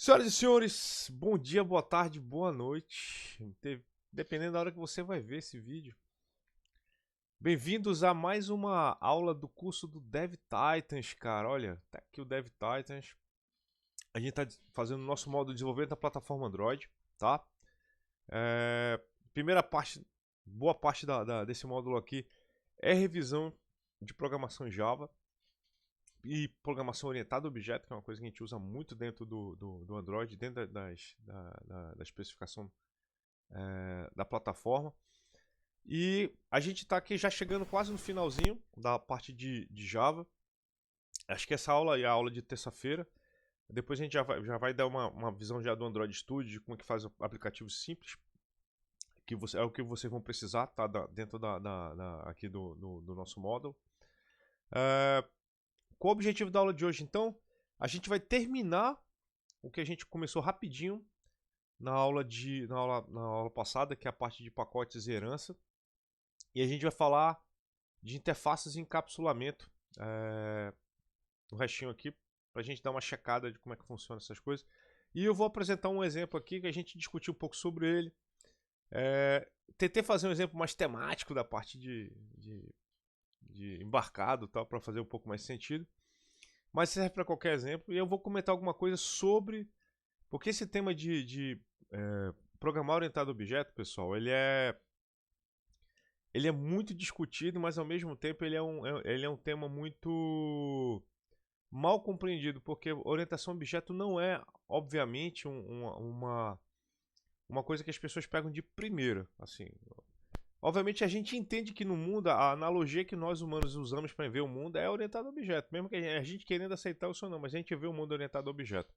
Senhoras e senhores, bom dia, boa tarde, boa noite. Dependendo da hora que você vai ver esse vídeo. Bem-vindos a mais uma aula do curso do DevTitans, cara. Olha, tá aqui o DevTitans. A gente tá fazendo o nosso modo de desenvolvimento da plataforma Android, tá? Primeira parte, boa parte desse módulo aqui é revisão de programação em Java e programação orientada a objeto, que é uma coisa que a gente usa muito dentro do Android, dentro da especificação da plataforma. E a gente está aqui já chegando quase no finalzinho da parte de Java. Acho que essa aula é a aula de terça-feira. Depois a gente já vai dar uma visão já do Android Studio, de como é que faz aplicativos simples, que é o que vocês vão precisar, tá? Dentro aqui do nosso módulo. Qual o objetivo da aula de hoje, então? A gente vai terminar o que a gente começou rapidinho na aula passada, que é a parte de pacotes e herança. E a gente vai falar de interfaces e encapsulamento no restinho aqui, para a gente dar uma checada de como é que funciona essas coisas. E eu vou apresentar um exemplo aqui que a gente discutiu um pouco sobre ele. Tentei fazer um exemplo mais temático da parte de embarcado, tal, para fazer um pouco mais sentido. Mas serve para qualquer exemplo. E eu vou comentar alguma coisa sobre... Porque esse tema de programar orientado a objeto, pessoal, ele é muito discutido, mas ao mesmo tempo ele é um tema muito mal compreendido, porque orientação a objeto não é, obviamente, uma coisa que as pessoas pegam de primeira. Assim, obviamente a gente entende que no mundo, a analogia que nós humanos usamos para ver o mundo é orientado a objeto, mesmo que a gente querendo aceitar isso ou não, mas a gente vê o mundo orientado a objeto.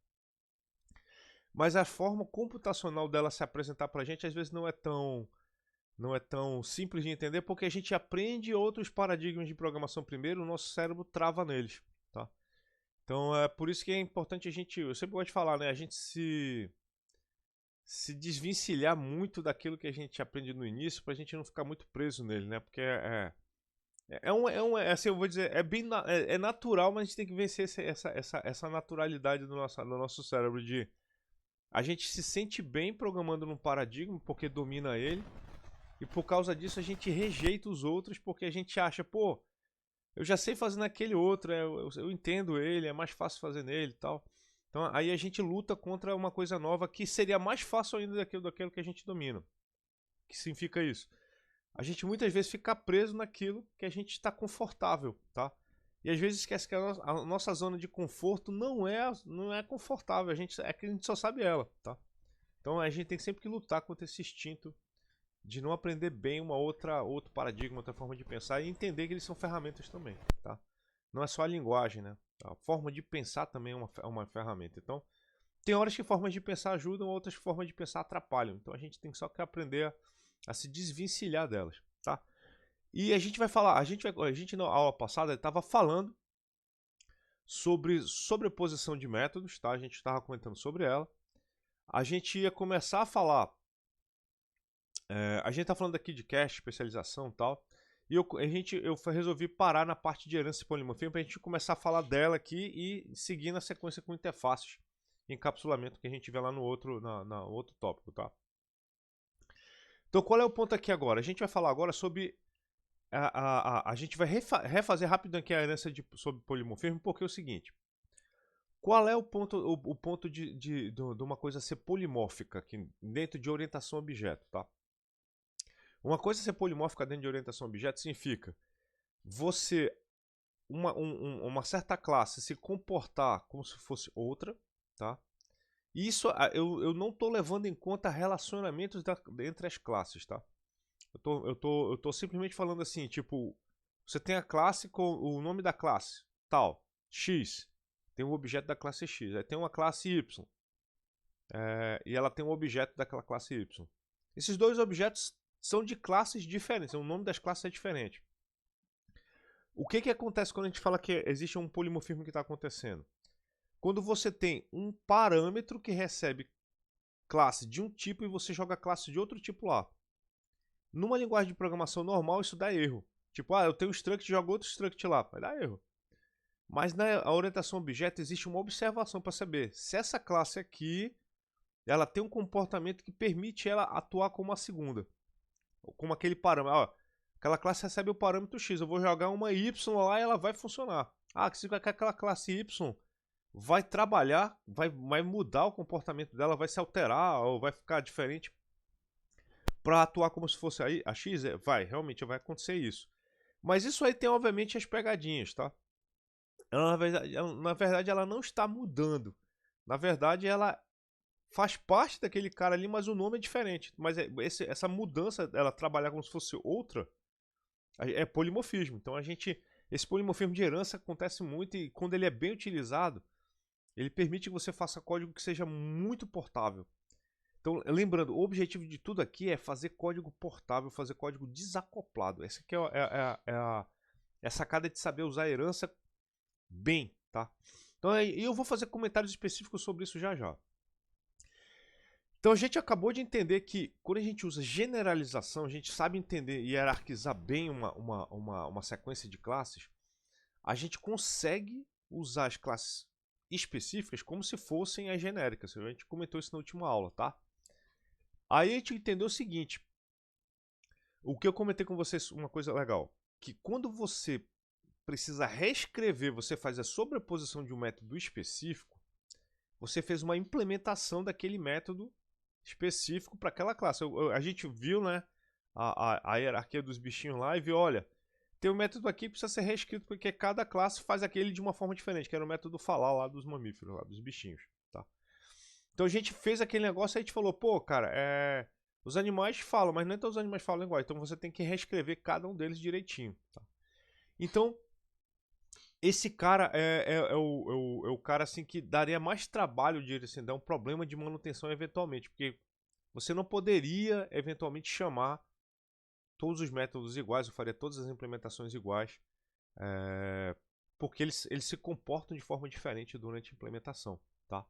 Mas a forma computacional dela se apresentar para a gente às vezes não é tão simples de entender, porque a gente aprende outros paradigmas de programação primeiro, o nosso cérebro trava neles, tá? Então é por isso que é importante eu sempre gosto de falar, né? A gente se desvencilhar muito daquilo que a gente aprende no início, para a gente não ficar muito preso nele, né? Porque assim, eu vou dizer, é natural, mas a gente tem que vencer essa naturalidade do nosso cérebro de a gente se sente bem programando num paradigma porque domina ele. E por causa disso a gente rejeita os outros porque a gente acha, pô, eu já sei fazer naquele outro, eu entendo ele, é mais fácil fazer nele e tal. Então aí a gente luta contra uma coisa nova que seria mais fácil ainda daquilo que a gente domina. Que significa isso? A gente muitas vezes fica preso naquilo que a gente está confortável, tá? E às vezes esquece que a nossa zona de conforto não é confortável, é que a gente só sabe ela, tá? Então a gente tem sempre que lutar contra esse instinto de não aprender bem outro paradigma, outra forma de pensar e entender que eles são ferramentas também, tá? Não é só a linguagem, né? A forma de pensar também é uma ferramenta. Então, tem horas que formas de pensar ajudam, outras formas de pensar atrapalham. Então a gente tem só que aprender a se desvencilhar delas, tá? E a gente vai falar, a gente na aula passada estava falando sobre sobreposição de métodos, tá? A gente estava comentando sobre ela. A gente ia começar a falar a gente tá falando aqui de cache, especialização e tal. E eu resolvi parar na parte de herança e polimorfismo pra gente começar a falar dela aqui e seguir na sequência com interfaces e encapsulamento que a gente vê lá no outro tópico, tá? Então qual é o ponto aqui agora? A gente vai falar agora sobre... A gente vai refazer rápido aqui a herança sobre polimorfismo, porque é o seguinte. Qual é o ponto de uma coisa ser polimórfica aqui dentro de orientação a objeto, tá? Uma coisa ser polimórfica dentro de orientação a objeto significa você, uma certa classe se comportar como se fosse outra, tá? E isso eu não estou levando em conta relacionamentos entre as classes, tá? Eu tô simplesmente falando assim, tipo, você tem a classe com o nome da classe, tal, X, tem um objeto da classe X, aí tem uma classe Y, e ela tem um objeto daquela classe Y. Esses dois objetos são de classes diferentes, o nome das classes é diferente. O que acontece quando a gente fala que existe um polimorfismo que está acontecendo? Quando você tem um parâmetro que recebe classe de um tipo e você joga classe de outro tipo lá. Numa linguagem de programação normal, isso dá erro. Tipo, eu tenho um struct e jogo outro struct lá. Vai dar erro. Mas na orientação a objeto existe uma observação para saber se essa classe aqui ela tem um comportamento que permite ela atuar como a segunda. Como aquele parâmetro. Ó, aquela classe recebe o parâmetro X. Eu vou jogar uma Y lá e ela vai funcionar. Ah, se aquela classe Y vai trabalhar, vai mudar o comportamento dela, vai se alterar ou vai ficar diferente para atuar como se fosse a X? Realmente vai acontecer isso. Mas isso aí tem obviamente as pegadinhas, tá? Na verdade, ela não está mudando. Na verdade, ela faz parte daquele cara ali, mas o nome é diferente. Mas essa mudança, ela trabalhar como se fosse outra, é polimorfismo. Então esse polimorfismo de herança acontece muito e quando ele é bem utilizado, ele permite que você faça código que seja muito portável. Então, lembrando, o objetivo de tudo aqui é fazer código portável, fazer código desacoplado. Essa aqui é a sacada de saber usar a herança bem, tá? Então, eu vou fazer comentários específicos sobre isso já já. Então, a gente acabou de entender que quando a gente usa generalização, a gente sabe entender e hierarquizar bem uma sequência de classes, a gente consegue usar as classes específicas como se fossem as genéricas. A gente comentou isso na última aula, tá? Aí a gente entendeu o seguinte, o que eu comentei com vocês, uma coisa legal, que quando você precisa reescrever, você faz a sobreposição de um método específico, você fez uma implementação daquele método específico para aquela classe. A gente viu, né, a hierarquia dos bichinhos lá e viu, olha, tem um método aqui que precisa ser reescrito porque cada classe faz aquele de uma forma diferente, que era o método falar lá dos mamíferos, lá dos bichinhos, tá? Então a gente fez aquele negócio e a gente falou, pô, cara, os animais falam, mas nem todos os animais falam igual, então você tem que reescrever cada um deles direitinho, tá? Então, esse cara é o cara assim que daria mais trabalho de assim, dar um problema de manutenção eventualmente, porque você não poderia eventualmente chamar todos os métodos iguais, eu faria todas as implementações iguais, porque eles se comportam de forma diferente durante a implementação, tá?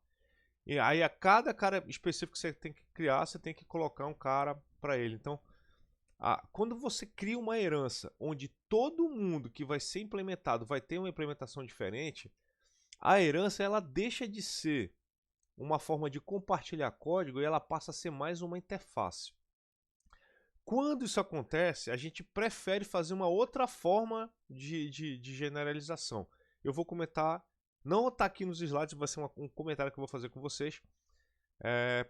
E aí a cada cara específico que você tem que criar, você tem que colocar um cara para ele. Então, quando você cria uma herança onde todo mundo que vai ser implementado vai ter uma implementação diferente, a herança ela deixa de ser uma forma de compartilhar código e ela passa a ser mais uma interface. Quando isso acontece, a gente prefere fazer uma outra forma de generalização. Eu vou comentar, não está aqui nos slides, vai ser um comentário que eu vou fazer com vocês,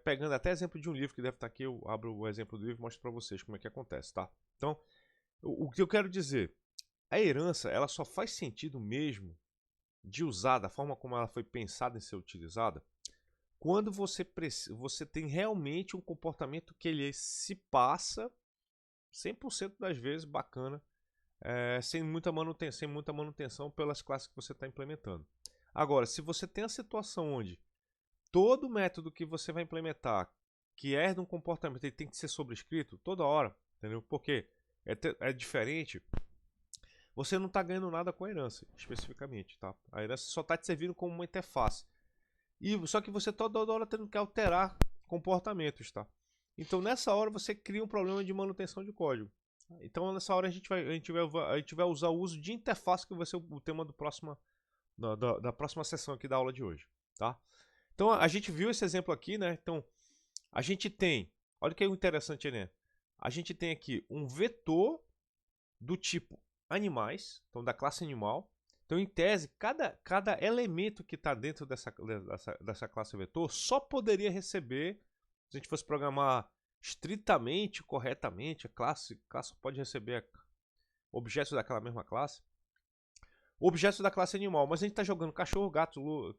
pegando até exemplo de um livro que deve estar aqui, eu abro o exemplo do livro e mostro para vocês como é que acontece, tá? Então, o que eu quero dizer, a herança ela só faz sentido mesmo de usar da forma como ela foi pensada em ser utilizada, quando você tem realmente um comportamento que ele se passa 100% das vezes bacana, sem muita manutenção pelas classes que você está implementando. Agora, se você tem a situação onde todo método que você vai implementar que herda um comportamento ele tem que ser sobrescrito toda hora, entendeu? Porque é diferente, você não está ganhando nada com a herança, especificamente, tá? A herança só está te servindo como uma interface. Só que você toda hora tendo que alterar comportamentos, tá? Então nessa hora você cria um problema de manutenção de código. Então nessa hora a gente vai usar o uso de interface, que vai ser o tema da próxima sessão aqui da aula de hoje, tá? Então a gente viu esse exemplo aqui, né? Então a gente tem, olha que interessante, né? A gente tem aqui um vetor do tipo animais, então da classe animal. Então, em tese, cada elemento que está dentro dessa classe vetor só poderia receber, se a gente fosse programar estritamente, corretamente, a classe pode receber objetos daquela mesma classe, objetos da classe animal, mas a gente está jogando cachorro, gato,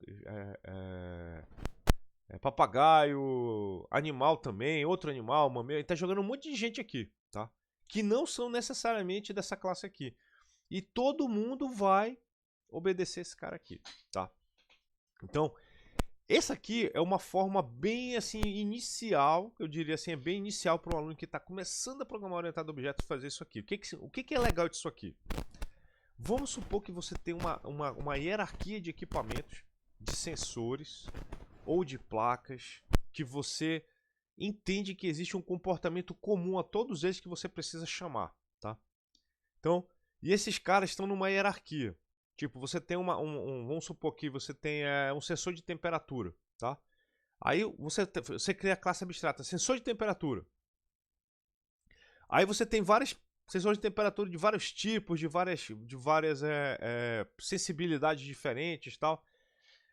papagaio, animal também, outro animal, mamãe, a gente está jogando um monte de gente aqui, tá? Que não são necessariamente dessa classe aqui. E todo mundo vai obedecer esse cara aqui, tá? Então, essa aqui é uma forma bem assim inicial, eu diria assim, é bem inicial para um aluno que está começando a programar orientado a objetos fazer isso aqui. O que é legal disso aqui? Vamos supor que você tem uma hierarquia de equipamentos, de sensores ou de placas, que você entende que existe um comportamento comum a todos eles que você precisa chamar, tá? Então, e esses caras estão numa hierarquia. Tipo, você tem vamos supor que você tem um sensor de temperatura, tá? Aí você cria a classe abstrata, sensor de temperatura. Aí você tem vários sensores de temperatura de vários tipos, de várias sensibilidades diferentes e tal.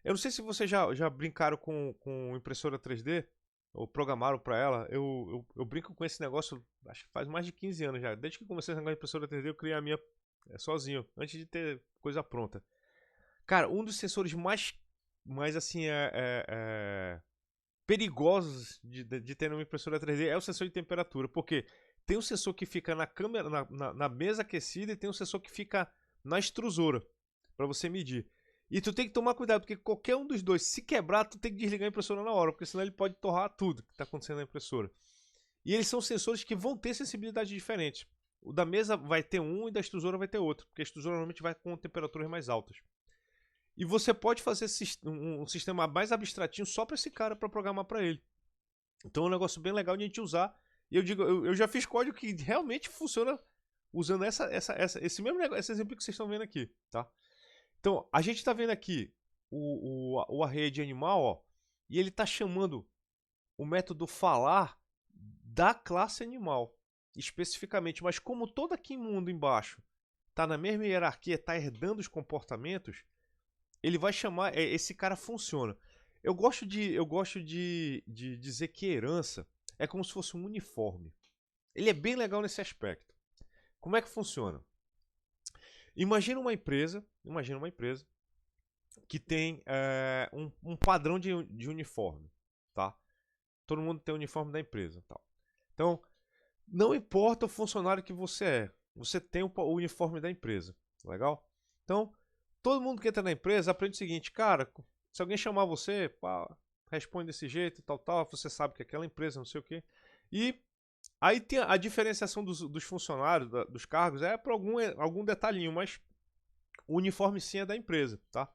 Eu não sei se vocês já brincaram com impressora 3D, ou programaram para ela. Eu brinco com esse negócio, acho que faz mais de 15 anos já. Desde que comecei a negócio de impressora 3D, eu criei a minha sozinho, antes de ter coisa pronta. Cara, um dos sensores mais assim, perigosos de ter uma impressora 3D é o sensor de temperatura, porque tem um sensor que fica na câmera, na mesa aquecida, e tem um sensor que fica na extrusora, para você medir. E tu tem que tomar cuidado, porque qualquer um dos dois, se quebrar, tu tem que desligar a impressora na hora, porque senão ele pode torrar tudo que está acontecendo na impressora. E eles são sensores que vão ter sensibilidades diferentes. O da mesa vai ter um e da extrusora vai ter outro, porque a extrusora normalmente vai com temperaturas mais altas. E você pode fazer um sistema mais abstratinho só para esse cara, para programar para ele. Então é um negócio bem legal de a gente usar. E eu digo, eu já fiz código que realmente funciona usando esse mesmo negócio, esse exemplo que vocês estão vendo aqui, tá? Então, a gente está vendo aqui o array de animal, ó, e ele está chamando o método falar da classe animal, especificamente. Mas como todo aqui mundo embaixo está na mesma hierarquia, está herdando os comportamentos, ele vai chamar, esse cara funciona. Eu gosto de dizer que herança é como se fosse um uniforme. Ele é bem legal nesse aspecto. Como é que funciona? Imagina uma empresa que tem um padrão de uniforme, tá? Todo mundo tem o uniforme da empresa, tal. Então, não importa o funcionário que você tem o uniforme da empresa, legal? Então, todo mundo que entra na empresa aprende o seguinte, cara, se alguém chamar você, pá, responde desse jeito, tal, você sabe que é aquela empresa, não sei o quê. E aí tem a diferenciação dos funcionários, dos cargos, por algum detalhinho, mas o uniforme sim é da empresa, tá?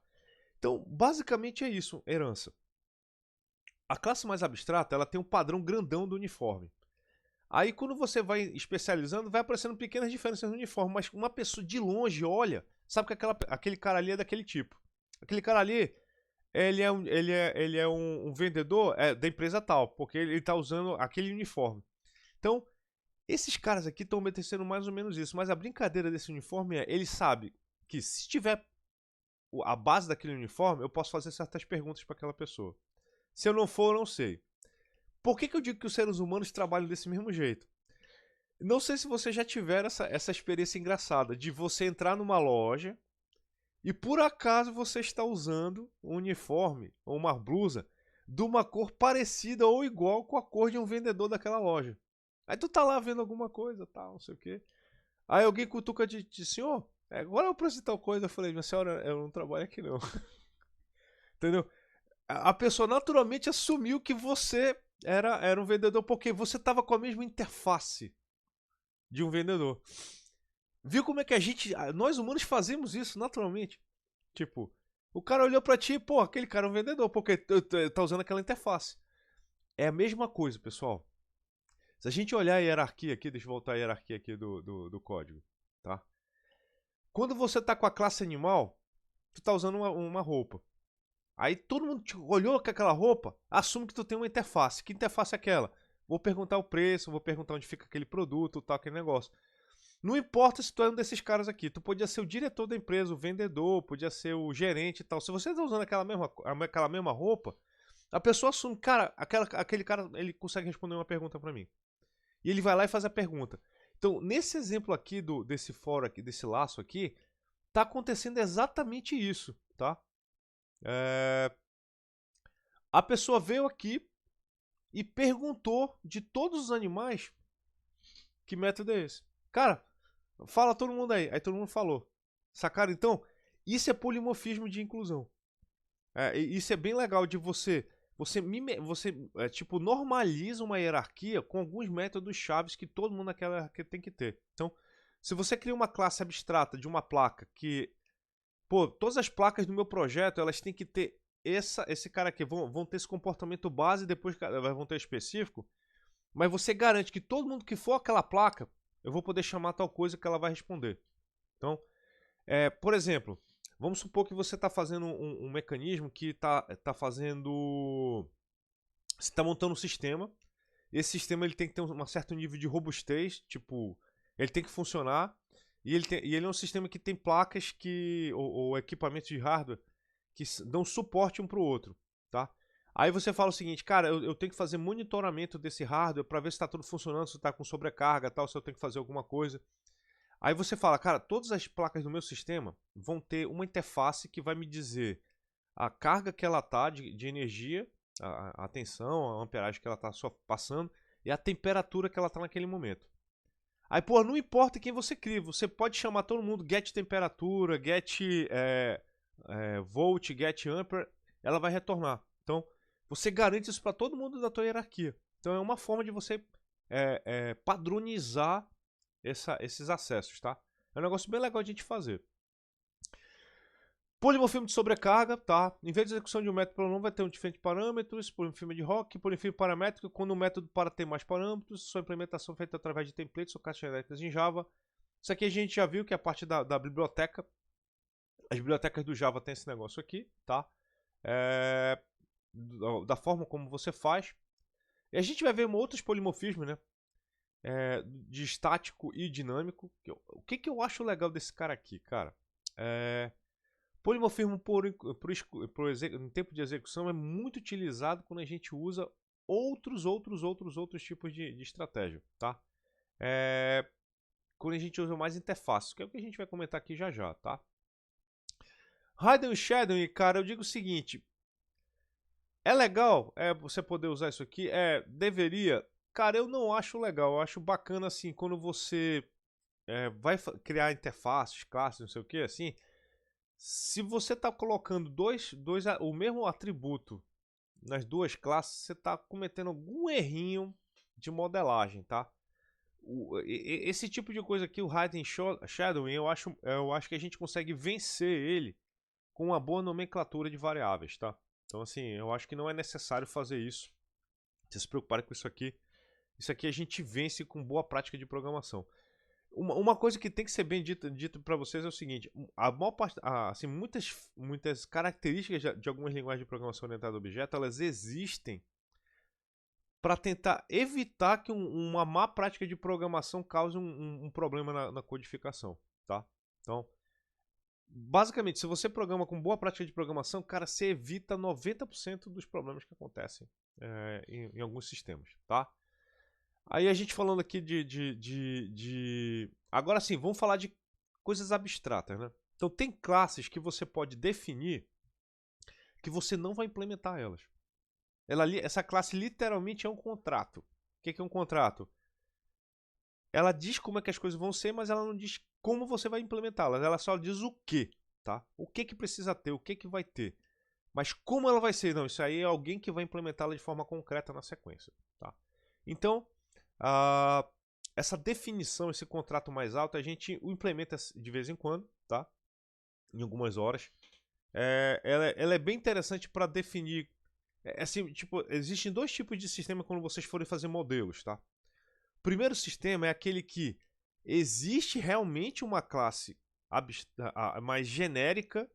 Então, basicamente é isso, herança. A classe mais abstrata, ela tem um padrão grandão do uniforme. Aí quando você vai especializando, vai aparecendo pequenas diferenças no uniforme, mas uma pessoa de longe olha, sabe que aquele cara ali é daquele tipo. Aquele cara ali, ele é um vendedor da empresa tal, porque ele está usando aquele uniforme. Então, esses caras aqui estão obedecendo mais ou menos isso, mas a brincadeira desse uniforme ele sabe que se tiver a base daquele uniforme, eu posso fazer certas perguntas para aquela pessoa. Se eu não for, eu não sei. Por que eu digo que os seres humanos trabalham desse mesmo jeito? Não sei se você já tiver essa experiência engraçada de você entrar numa loja e por acaso você está usando um uniforme ou uma blusa de uma cor parecida ou igual com a cor de um vendedor daquela loja. Aí tu tá lá vendo alguma coisa, tal, não sei o quê. Aí alguém cutuca de senhor, agora eu preciso de tal coisa. Eu falei, minha senhora, eu não trabalho aqui não. Entendeu? A pessoa naturalmente assumiu que você era um vendedor porque você estava com a mesma interface de um vendedor. Viu como é que nós humanos fazemos isso naturalmente? Tipo, o cara olhou pra ti, pô, aquele cara é um vendedor porque tá usando aquela interface. É a mesma coisa, pessoal. Se a gente olhar a hierarquia aqui, deixa eu voltar a hierarquia aqui do código, tá? Quando você tá com a classe animal, tu tá usando uma roupa. Aí todo mundo olhou com aquela roupa, assume que tu tem uma interface. Que interface é aquela? Vou perguntar o preço, vou perguntar onde fica aquele produto, tal, aquele negócio. Não importa se tu é um desses caras aqui, tu podia ser o diretor da empresa, o vendedor, podia ser o gerente e tal. Se você tá usando aquela mesma roupa, a pessoa assume, cara, aquele cara, ele consegue responder uma pergunta pra mim. E ele vai lá e faz a pergunta. Então, nesse exemplo aqui desse fórum aqui, desse laço aqui, tá acontecendo exatamente isso, tá? A pessoa veio aqui e perguntou de todos os animais que método é esse. Cara, fala todo mundo aí. Aí todo mundo falou. Sacaram? Então, isso é polimorfismo de inclusão. Isso é bem legal de você tipo, normaliza uma hierarquia com alguns métodos chaves que todo mundo naquela hierarquia tem que ter. Então, se você cria uma classe abstrata de uma placa que... Pô, todas as placas do meu projeto, elas têm que ter esse cara aqui. Vão ter esse comportamento base, depois vão ter específico. Mas você garante que todo mundo que for aquela placa, eu vou poder chamar tal coisa que ela vai responder. Então, por exemplo, Vamos supor que você está fazendo um mecanismo que tá fazendo... Você está montando um sistema. Esse sistema ele tem que ter um certo nível de robustez, tipo, ele tem que funcionar. E ele é um sistema que tem placas ou equipamentos de hardware que dão suporte um para o outro, tá? Aí você fala o seguinte, cara, eu tenho que fazer monitoramento desse hardware para ver se está tudo funcionando, se está com sobrecarga, tal, se eu tenho que fazer alguma coisa. Aí você fala, cara, todas as placas do meu sistema vão ter uma interface que vai me dizer a carga que ela tá de energia, a tensão, a amperagem que ela tá só passando e a temperatura que ela tá naquele momento. Aí, pô, não importa quem você cria, você pode chamar todo mundo get temperatura, get volt, get ampere, ela vai retornar. Então, você garante isso para todo mundo da tua hierarquia. Então, é uma forma de você padronizar esses acessos, tá? É um negócio bem legal de a gente fazer. Polimorfismo de sobrecarga, tá? Em vez de execução de um método pelo nome, vai ter um diferente parâmetros, polimorfismo de Rock, polimorfismo paramétrico, quando o método para ter mais parâmetros, sua implementação feita através de templates ou caixas genéricas em Java. Isso aqui a gente já viu que é a parte da biblioteca. As bibliotecas do Java tem esse negócio aqui, tá? Da forma como você faz. E a gente vai ver outros polimorfismos, né? De estático e dinâmico. O que eu acho legal desse cara aqui, cara? Polimorfismo em tempo de execução é muito utilizado quando a gente usa outros tipos de estratégia, tá? Quando a gente usa mais interfaces, que é o que a gente vai comentar aqui já já, tá? Hidden e Shadowing, cara, eu digo o seguinte, é legal você poder usar isso aqui? Deveria. Cara, eu não acho legal, eu acho bacana assim, quando você vai criar interfaces, classes, não sei o que, assim, se você está colocando o mesmo atributo nas duas classes, você está cometendo algum errinho de modelagem, tá? Esse tipo de coisa aqui, o Hidden Shadowing, eu acho que a gente consegue vencer ele com uma boa nomenclatura de variáveis, tá? Então, assim, eu acho que não é necessário fazer isso. Vocês se preocuparem com isso aqui. Isso aqui a gente vence com boa prática de programação. Uma coisa que tem que ser bem dito para vocês é o seguinte: a maior parte, assim, muitas características de algumas linguagens de programação orientada a objeto, elas existem para tentar evitar que uma má prática de programação cause um problema na codificação, tá? Então, basicamente, se você programa com boa prática de programação, cara, você evita 90% dos problemas que acontecem em alguns sistemas, tá? Aí a gente falando aqui Agora sim, vamos falar de coisas abstratas, né? Então tem classes que você pode definir que você não vai implementar elas. Essa classe literalmente é um contrato. O que é um contrato? Ela diz como é que as coisas vão ser, mas ela não diz como você vai implementá-las. Ela só diz o que, tá? O que precisa ter, o que vai ter. Mas como ela vai ser? Não, isso aí é alguém que vai implementá-la de forma concreta na sequência, tá? Então, essa definição, esse contrato mais alto, a gente o implementa de vez em quando, tá? Em algumas horas. Ela é bem interessante para definir. Assim, tipo, existem dois tipos de sistema quando vocês forem fazer modelos, tá? O primeiro sistema é aquele que existe realmente uma classe mais genérica.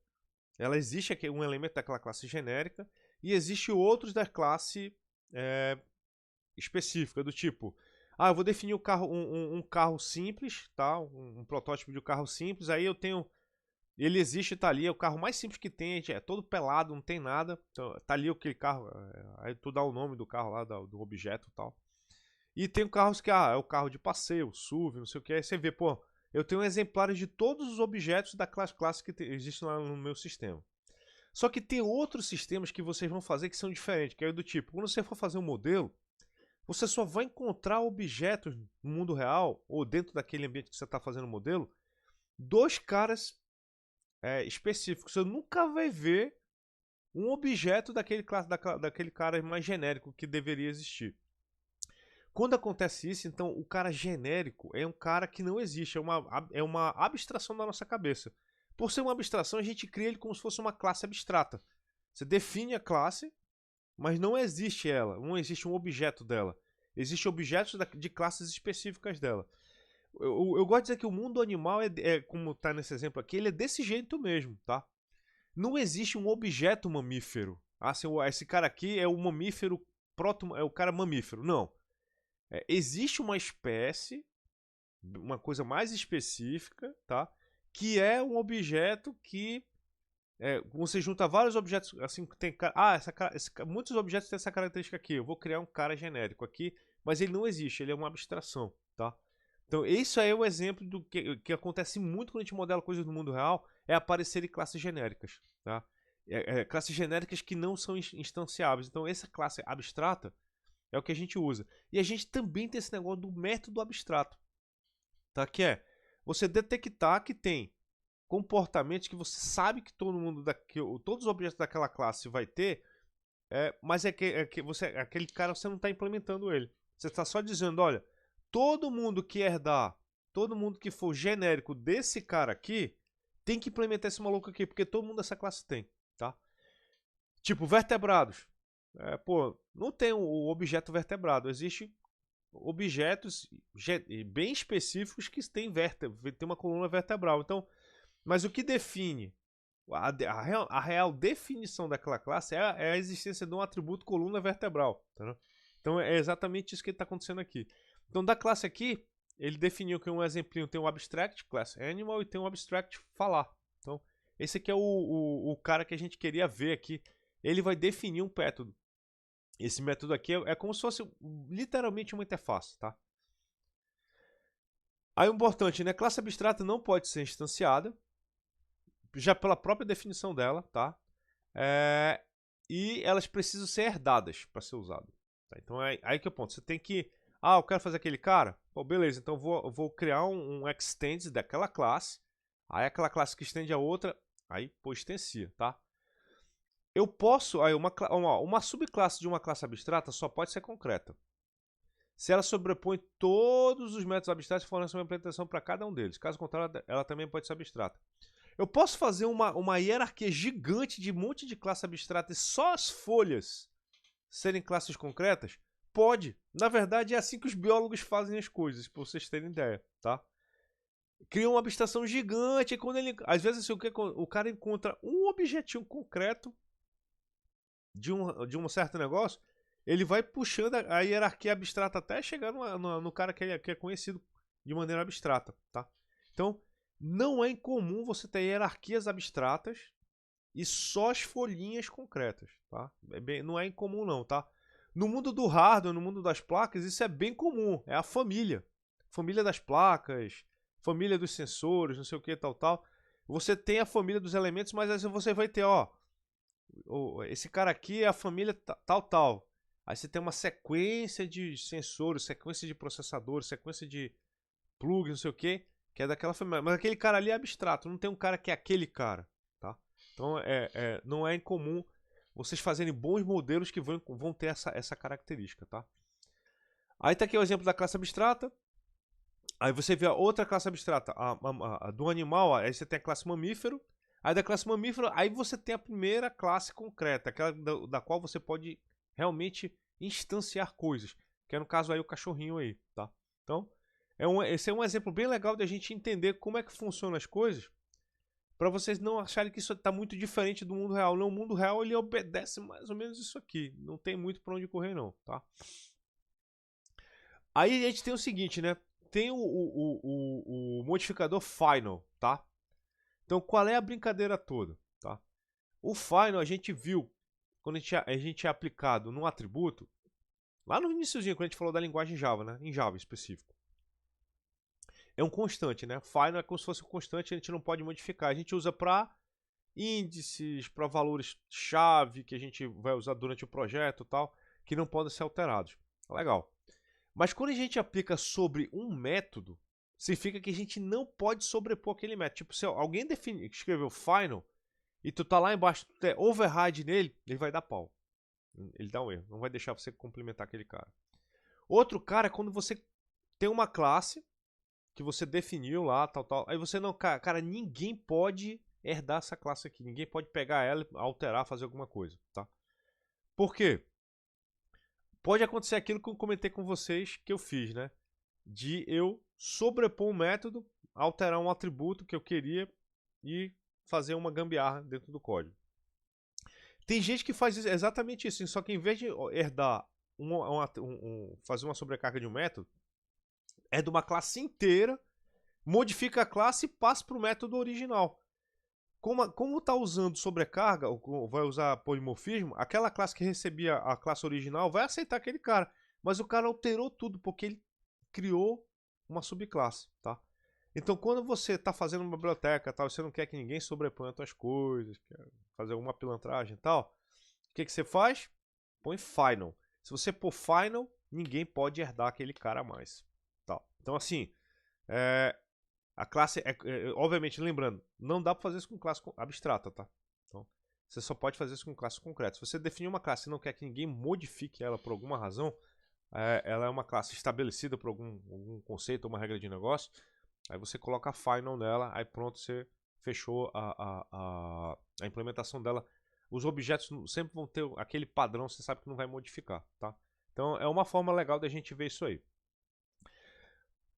Ela existe aqui um elemento daquela classe genérica e existe outros da classe específica, do tipo, eu vou definir um carro simples, tá? Um protótipo de um carro simples, aí eu tenho, ele existe, tá ali, é o carro mais simples que tem, é todo pelado, não tem nada, então, tá ali aquele carro, aí tu dá o nome do carro lá, do objeto e tal. E tem carros que, é o carro de passeio, SUV, não sei o que, aí você vê, pô, eu tenho exemplares de todos os objetos da classe que existe lá no meu sistema. Só que tem outros sistemas que vocês vão fazer que são diferentes, que é do tipo, quando você for fazer um modelo, você só vai encontrar objetos no mundo real, ou dentro daquele ambiente que você está fazendo o modelo, dois caras específicos. Você nunca vai ver um objeto daquele cara mais genérico que deveria existir. Quando acontece isso, então o cara genérico é um cara que não existe, é uma abstração da nossa cabeça. Por ser uma abstração, a gente cria ele como se fosse uma classe abstrata. Você define a classe, mas não existe ela, não existe um objeto dela. Existem objetos de classes específicas dela. Eu gosto de dizer que o mundo animal como está nesse exemplo aqui, ele é desse jeito mesmo, tá? não existe um objeto mamífero. Assim, esse cara aqui é o mamífero, é o cara mamífero. Não. Existe uma espécie, uma coisa mais específica, tá? Que é um objeto que você junta vários objetos, assim, tem muitos objetos têm essa característica aqui. Eu vou criar um cara genérico aqui, mas ele não existe, ele é uma abstração, tá? Então, isso aí é o exemplo do que acontece muito quando a gente modela coisas no mundo real, é aparecerem classes genéricas, tá? Classes genéricas que não são instanciáveis. Então, essa classe abstrata é o que a gente usa. E a gente também tem esse negócio do método abstrato, tá? Que é você detectar que tem comportamentos que você sabe que todo mundo todos os objetos daquela classe vai ter, mas aquele cara você não está implementando ele. Você está só dizendo, olha, todo mundo que herdar, todo mundo que for genérico desse cara aqui, tem que implementar esse maluco aqui, porque todo mundo dessa classe tem, tá? Tipo, vertebrados. Não tem o objeto vertebrado, existe objetos bem específicos que têm tem uma coluna vertebral. Então, mas o que define a real definição daquela classe é a existência de um atributo coluna vertebral. Tá? Então é exatamente isso que está acontecendo aqui. Então da classe aqui, ele definiu que um exemplinho tem um abstract, class animal, e tem um abstract falar. Então esse aqui é o cara que a gente queria ver aqui. Ele vai definir um método. Esse método aqui é como se fosse literalmente uma interface, tá? Aí o importante, né? Classe abstrata não pode ser instanciada, já pela própria definição dela, tá? E elas precisam ser herdadas para ser usado. Tá? Então aí que é o ponto. Você tem que... eu quero fazer aquele cara? Pô, beleza, então eu vou criar um extend daquela classe. Aí aquela classe que estende a outra, aí pô, extensia, tá? Eu posso... Aí uma subclasse de uma classe abstrata só pode ser concreta. Se ela sobrepõe todos os métodos abstratos e fornece uma implementação para cada um deles. Caso contrário, ela também pode ser abstrata. Eu posso fazer uma hierarquia gigante de um monte de classe abstrata e só as folhas serem classes concretas? Pode. Na verdade, é assim que os biólogos fazem as coisas, para vocês terem ideia, tá? Cria uma abstração gigante e quando ele... Às vezes assim, o cara encontra um objetinho concreto de um certo negócio, ele vai puxando a hierarquia abstrata até chegar no cara que é conhecido de maneira abstrata, tá? Então, não é incomum você ter hierarquias abstratas e só as folhinhas concretas, tá? Não é incomum não, tá? No mundo do hardware, no mundo das placas, isso é bem comum. É a família. Família das placas, família dos sensores, não sei o que, tal. Você tem a família dos elementos, mas aí você vai ter, esse cara aqui é a família tal. Aí você tem uma sequência de sensores, sequência de processadores, sequência de plugs, não sei o que é daquela família. Mas aquele cara ali é abstrato, não tem um cara que é aquele cara, tá? Então não é incomum vocês fazerem bons modelos que vão ter essa característica, tá? Aí tá aqui o exemplo da classe abstrata. Aí você vê a outra classe abstrata, a do animal, aí você tem a classe mamífero. Aí da classe mamífero, aí você tem a primeira classe concreta, aquela da qual você pode realmente instanciar coisas, que é no caso aí o cachorrinho aí, tá? Então, esse é um exemplo bem legal de a gente entender como é que funcionam as coisas, para vocês não acharem que isso está muito diferente do mundo real. Não, o mundo real ele obedece mais ou menos isso aqui, não tem muito para onde correr não, tá? Aí a gente tem o seguinte, né? Tem o modificador final, tá? Então, qual é a brincadeira toda? Tá? O final a gente viu quando a gente é aplicado num atributo, lá no iniciozinho, quando a gente falou da linguagem Java, né? Em Java específico. É um constante, né? Final é como se fosse um constante, a gente não pode modificar. A gente usa para índices, para valores-chave que a gente vai usar durante o projeto e tal, que não podem ser alterados. Legal. Mas quando a gente aplica sobre um método, significa que a gente não pode sobrepor aquele método. Tipo, se alguém escreveu final e tu tá lá embaixo, tu der override nele, ele vai dar pau. Ele dá um erro, não vai deixar você complementar aquele cara. Outro cara é quando você tem uma classe que você definiu lá, tal. Aí você não, cara, ninguém pode herdar essa classe aqui. Ninguém pode pegar ela, alterar, fazer alguma coisa, tá? Por quê? Pode acontecer aquilo que eu comentei com vocês que eu fiz, né? De eu sobrepor um método, alterar um atributo que eu queria e fazer uma gambiarra dentro do código. Tem gente que faz exatamente isso, só que em vez de herdar fazer uma sobrecarga de um método, é de uma classe inteira, modifica a classe e passa para o método original. Como está usando sobrecarga, ou vai usar polimorfismo, aquela classe que recebia a classe original vai aceitar aquele cara. Mas o cara alterou tudo, porque ele criou uma subclasse, tá? Então, quando você está fazendo uma biblioteca, tal, você não quer que ninguém sobreponha as suas coisas, quer fazer alguma pilantragem e tal, o que você faz? Põe final. Se você pôr final, ninguém pode herdar aquele cara mais. Tá? Então, assim, a classe, obviamente, lembrando, não dá para fazer isso com classe abstrata, tá? Então, você só pode fazer isso com classe concreta. Se você definir uma classe e não quer que ninguém modifique ela por alguma razão, ela é uma classe estabelecida por algum conceito, uma regra de negócio, aí você coloca final nela, aí pronto, você fechou a implementação dela. Os objetos sempre vão ter aquele padrão, você sabe que não vai modificar, tá? Então é uma forma legal da gente ver isso aí.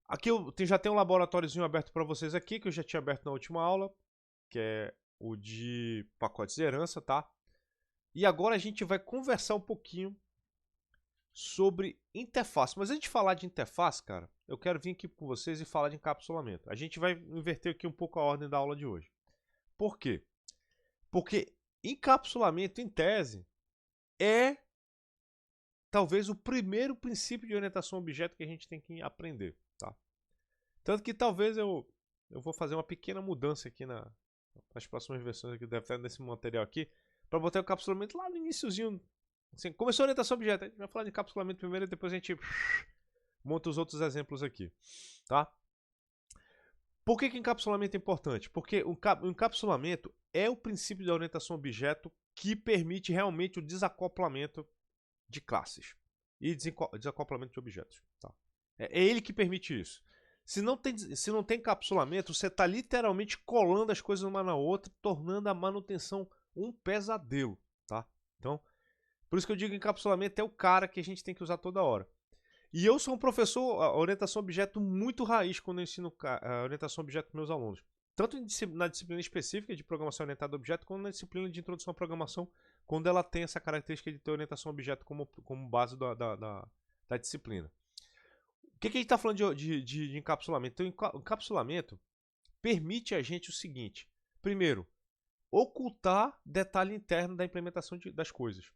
Aqui já tem um laboratóriozinho aberto para vocês aqui, que eu já tinha aberto na última aula, que é o de pacotes de herança, tá? E agora a gente vai conversar um pouquinho sobre interface. Mas antes de falar de interface, cara, eu quero vir aqui com vocês e falar de encapsulamento. A gente vai inverter aqui um pouco a ordem da aula de hoje. Por quê? Porque encapsulamento, em tese, é talvez o primeiro princípio de orientação a objeto que a gente tem que aprender, tá? Tanto que talvez eu vou fazer uma pequena mudança aqui nas próximas versões aqui, deve estar nesse material aqui, para botar o encapsulamento lá no iniciozinho. Assim, começou a orientação a objeto, a gente vai falar de encapsulamento primeiro e depois a gente monta os outros exemplos aqui, tá? Por que encapsulamento é importante? Porque o encapsulamento é o princípio da orientação a objeto que permite realmente o desacoplamento de classes e desacoplamento de objetos. Tá? É ele que permite isso. Se não tem encapsulamento, você está literalmente colando as coisas uma na outra, tornando a manutenção um pesadelo. Tá? Então, por isso que eu digo que encapsulamento é o cara que a gente tem que usar toda hora. E eu sou um professor a orientação a objeto muito raiz quando eu ensino a orientação a objeto para meus alunos. Tanto na disciplina específica de programação orientada a objeto, quanto na disciplina de introdução à programação, quando ela tem essa característica de ter orientação a objeto como base da disciplina. O que a gente está falando de encapsulamento? Então, o encapsulamento permite a gente o seguinte. Primeiro, ocultar detalhe interno da implementação das coisas.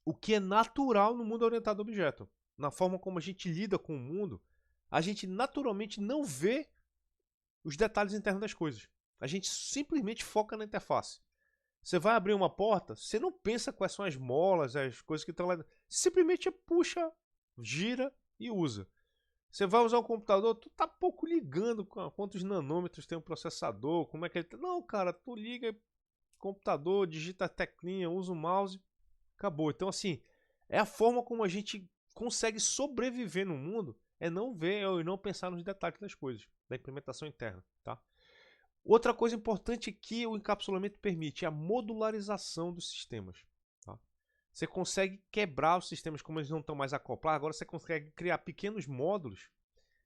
O que é natural no mundo orientado a objeto. Na forma como a gente lida com o mundo, a gente naturalmente não vê os detalhes internos das coisas. A gente simplesmente foca na interface. Você vai abrir uma porta, você não pensa quais são as molas, as coisas que estão lá. Você simplesmente puxa, gira e usa. Você vai usar um computador, tu tá pouco ligando quantos nanômetros tem um processador, como é que ele tá. Não, cara, tu liga computador, digita a teclinha, usa o mouse, acabou. Então, assim, é a forma como a gente consegue sobreviver no mundo, é não ver e não pensar nos detalhes das coisas, da implementação interna, tá? Outra coisa importante que o encapsulamento permite é a modularização dos sistemas. Tá? Você consegue quebrar os sistemas como eles não estão mais acoplados, agora você consegue criar pequenos módulos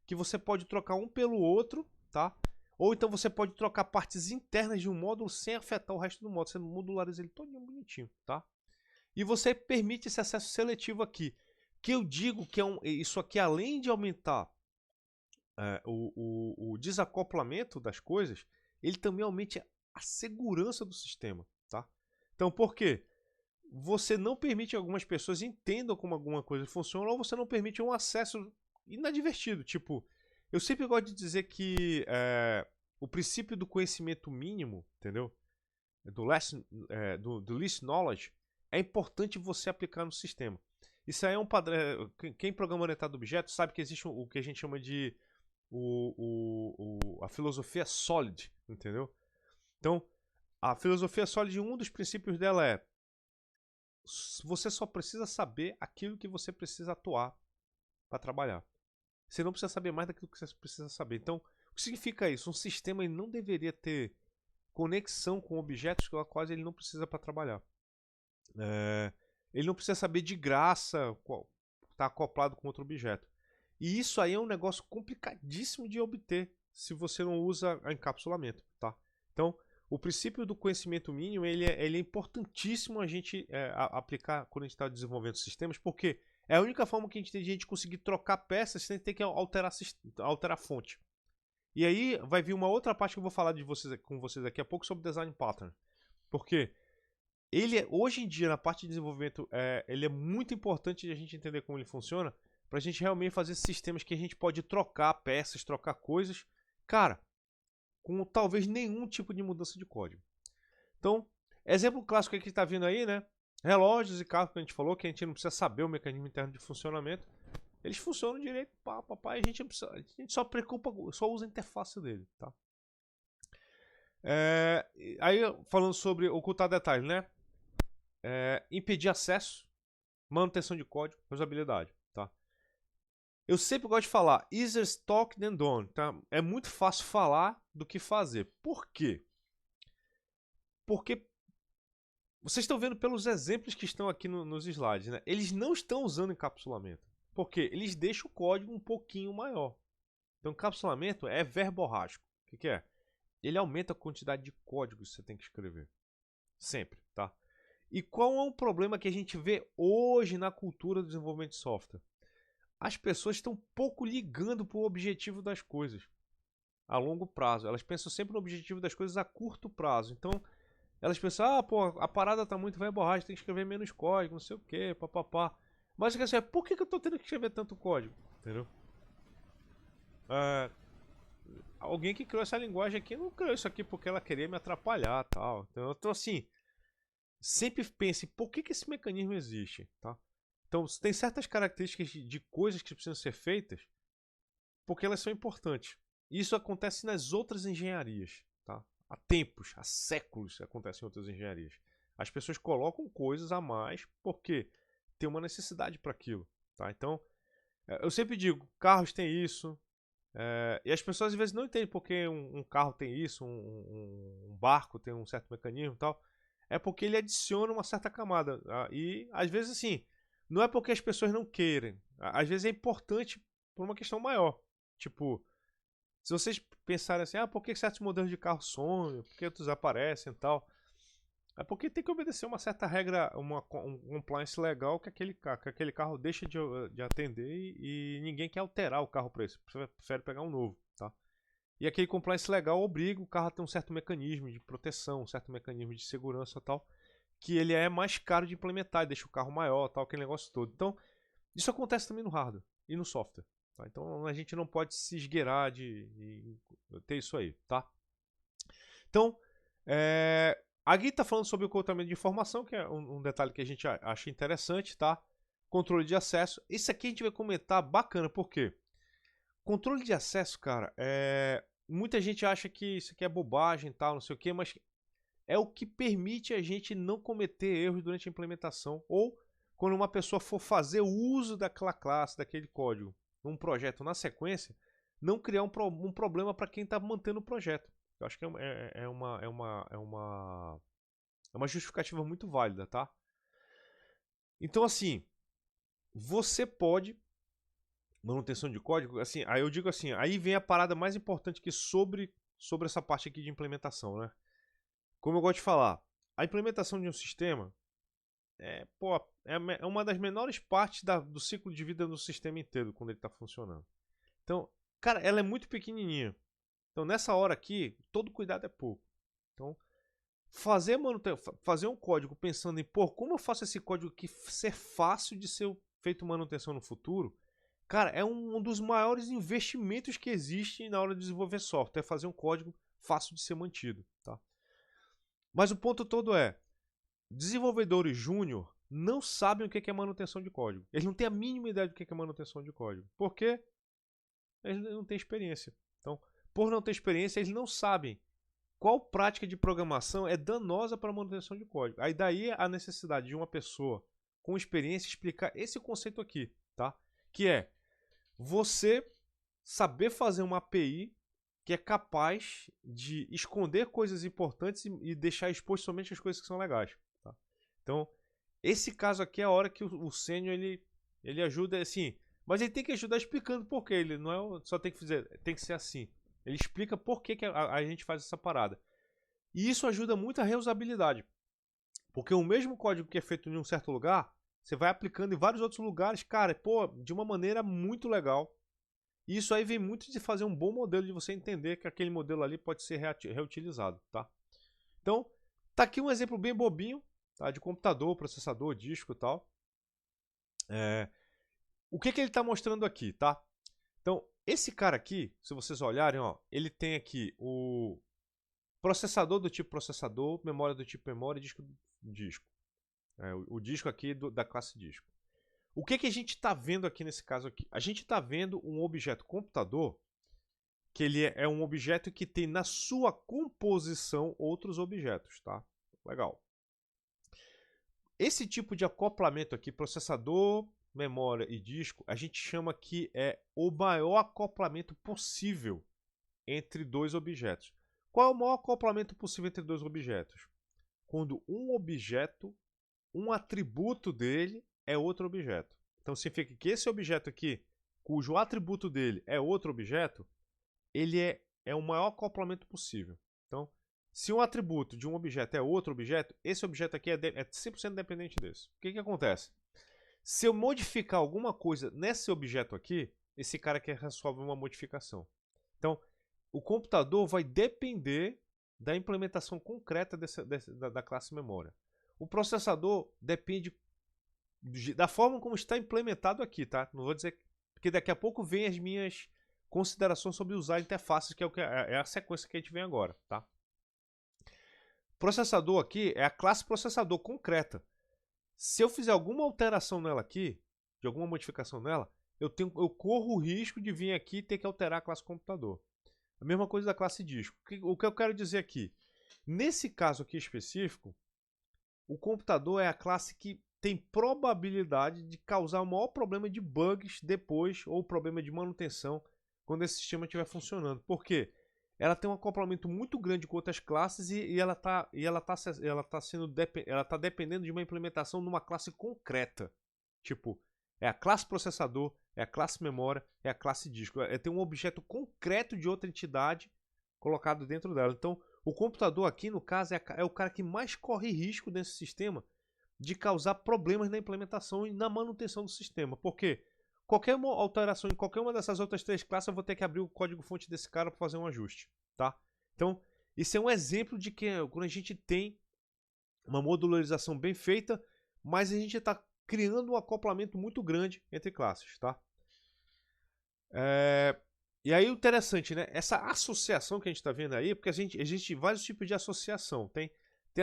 que você pode trocar um pelo outro, tá? Ou então você pode trocar partes internas de um módulo sem afetar o resto do módulo, você modulariza ele todo bonitinho, tá? E você permite esse acesso seletivo aqui. Que eu digo que isso aqui, além de aumentar o desacoplamento das coisas, ele também aumenta a segurança do sistema. Tá? Então, por quê? Você não permite que algumas pessoas entendam como alguma coisa funciona, ou você não permite um acesso inadvertido. Tipo, eu sempre gosto de dizer que o princípio do conhecimento mínimo, entendeu? Do least knowledge, é importante você aplicar no sistema. Isso aí é um padrão. Quem programa orientado a objetos sabe que existe o que a gente chama de a filosofia SOLID, entendeu? Então, a filosofia SOLID, um dos princípios dela é: você só precisa saber aquilo que você precisa atuar para trabalhar. Você não precisa saber mais daquilo que você precisa saber. Então, o que significa isso? Um sistema ele não deveria ter conexão com objetos com os quais ele não precisa para trabalhar. Ele não precisa saber de graça estar acoplado com outro objeto. E isso aí é um negócio complicadíssimo de obter se você não usa encapsulamento. Tá? Então, o princípio do conhecimento mínimo ele é importantíssimo a gente aplicar quando a gente está desenvolvendo sistemas, porque é a única forma que a gente tem de conseguir trocar peças sem ter que alterar a fonte. E aí vai vir uma outra parte que eu vou falar com vocês daqui a pouco sobre design pattern. Porque hoje em dia, na parte de desenvolvimento, ele é muito importante a gente entender como ele funciona, para a gente realmente fazer sistemas que a gente pode trocar peças, trocar coisas, cara, com talvez nenhum tipo de mudança de código. Então, exemplo clássico que está vindo aí, né? Relógios e carros que a gente falou, que a gente não precisa saber o mecanismo interno de funcionamento. Eles funcionam direito, papai, a gente só usa a interface dele, tá? Aí, falando sobre ocultar detalhes, né? Impedir acesso, manutenção de código, usabilidade, tá? Eu sempre gosto de falar, easier talk than done, tá? É muito fácil falar do que fazer. Por quê? Porque vocês estão vendo pelos exemplos que estão aqui nos slides, né? Eles não estão usando encapsulamento. Por quê? Eles deixam o código um pouquinho maior. Então, encapsulamento é verborrágico. O que é? Ele aumenta a quantidade de códigos que você tem que escrever. Sempre, tá? E qual é um problema que a gente vê hoje na cultura do desenvolvimento de software? As pessoas estão pouco ligando para o objetivo das coisas a longo prazo. Elas pensam sempre no objetivo das coisas a curto prazo. Então, elas pensam, a parada tá muito verborrágica, tem que escrever menos código, não sei o que, papapá. Mas assim, por que eu tô tendo que escrever tanto código? Entendeu? Alguém que criou essa linguagem aqui não criou isso aqui porque ela queria me atrapalhar, tal. Então assim, sempre pense por que esse mecanismo existe, tá? Então tem certas características de coisas que precisam ser feitas porque elas são importantes. Isso acontece nas outras engenharias, tá? Há tempos, há séculos acontece em outras engenharias. As pessoas colocam coisas a mais porque tem uma necessidade para aquilo, tá? Então, eu sempre digo, carros têm isso, e as pessoas às vezes não entendem porque um carro tem isso, um barco tem um certo mecanismo e tal. É porque ele adiciona uma certa camada. E às vezes assim, não é porque as pessoas não querem. Às vezes é importante por uma questão maior. Tipo, se vocês pensarem assim, por que certos modelos de carro somem, por que outros aparecem e tal. É porque tem que obedecer uma certa regra, um compliance legal que aquele carro deixa de atender e ninguém quer alterar o carro para isso. Prefere pegar um novo, tá? E aquele compliance legal obriga o carro a ter um certo mecanismo de proteção, um certo mecanismo de segurança e tal, que ele é mais caro de implementar e deixa o carro maior, tal, aquele negócio todo. Então, isso acontece também no hardware e no software, tá? Então, a gente não pode se esgueirar de ter isso aí, tá? Então, a Gui está falando sobre o ocultamento de informação, que é um detalhe que a gente acha interessante, tá? Controle de acesso. Isso aqui a gente vai comentar bacana, por quê? Controle de acesso, cara, muita gente acha que isso aqui é bobagem e tal, não sei o quê, mas é o que permite a gente não cometer erros durante a implementação ou quando uma pessoa for fazer o uso daquela classe, daquele código, num projeto na sequência, não criar um problema para quem está mantendo o projeto. Eu acho que é uma justificativa muito válida, tá? Então, assim, você pode manutenção de código, assim, aí eu digo assim, aí vem a parada mais importante que sobre essa parte aqui de implementação, né? Como eu gosto de falar, a implementação de um sistema é uma das menores partes do ciclo de vida do sistema inteiro quando ele está funcionando. Então, cara, ela é muito pequenininha. Então, nessa hora aqui, todo cuidado é pouco. Então, fazer um código pensando em, como eu faço esse código aqui ser fácil de ser feito manutenção no futuro, cara, é um dos maiores investimentos que existe na hora de desenvolver software, é fazer um código fácil de ser mantido, tá? Mas o ponto todo é, desenvolvedores júnior não sabem o que é manutenção de código. Eles não têm a mínima ideia do que é manutenção de código. Por quê? Eles não têm experiência. Então, por não ter experiência, eles não sabem qual prática de programação é danosa para a manutenção de código. Aí daí a necessidade de uma pessoa com experiência explicar esse conceito aqui, tá? Que é você saber fazer uma API que é capaz de esconder coisas importantes e deixar exposto somente as coisas que são legais, tá? Então, esse caso aqui é a hora que o sênior ele ajuda assim, mas ele tem que ajudar explicando por quê. Ele não só tem que ser assim. Ele explica por que a gente faz essa parada. E isso ajuda muito a reusabilidade. Porque o mesmo código que é feito em um certo lugar, você vai aplicando em vários outros lugares, cara, pô, de uma maneira muito legal. E isso aí vem muito de fazer um bom modelo, de você entender que aquele modelo ali pode ser reutilizado, tá? Então, tá aqui um exemplo bem bobinho, tá? De computador, processador, disco e tal. O que ele está mostrando aqui, tá? Então, esse cara aqui, se vocês olharem, ó, ele tem aqui o processador do tipo processador, memória do tipo memória e disco do disco. O disco aqui da classe disco. O que a gente está vendo aqui nesse caso aqui? A gente está vendo um objeto computador, que ele é um objeto que tem na sua composição outros objetos, tá? Legal. Esse tipo de acoplamento aqui, processador, memória e disco, a gente chama que é o maior acoplamento possível entre dois objetos. Qual é o maior acoplamento possível entre dois objetos? Quando um objeto, um atributo dele é outro objeto. Então significa que esse objeto aqui, cujo atributo dele é outro objeto, ele é o maior acoplamento possível. Então, se um atributo de um objeto é outro objeto, esse objeto aqui é 100% dependente desse. O que acontece? Se eu modificar alguma coisa nesse objeto aqui, esse cara aqui resolve uma modificação. Então, o computador vai depender da implementação concreta da classe memória. O processador depende da forma como está implementado aqui, tá? Não vou dizer, porque daqui a pouco vem as minhas considerações sobre usar interfaces, que é a sequência que a gente vem agora, tá? Processador aqui é a classe processador concreta. Se eu fizer alguma alteração nela aqui, de alguma modificação nela, eu corro o risco de vir aqui e ter que alterar a classe computador. A mesma coisa da classe disco. O que eu quero dizer aqui? Nesse caso aqui específico, o computador é a classe que tem probabilidade de causar o maior problema de bugs depois, ou problema de manutenção, quando esse sistema estiver funcionando. Por quê? Ela tem um acoplamento muito grande com outras classes e ela está dependendo de uma implementação numa classe concreta. Tipo, é a classe processador, é a classe memória, é a classe disco. Tem um objeto concreto de outra entidade colocado dentro dela. Então, o computador aqui, no caso, é o cara que mais corre risco desse sistema de causar problemas na implementação e na manutenção do sistema. Por quê? Qualquer alteração em qualquer uma dessas outras três classes, eu vou ter que abrir o código-fonte desse cara para fazer um ajuste, tá? Então, isso é um exemplo de que quando a gente tem uma modularização bem feita, mas a gente está criando um acoplamento muito grande entre classes, tá? E aí o interessante, né? Essa associação que a gente está vendo aí, porque existe vários tipos de associação. Tem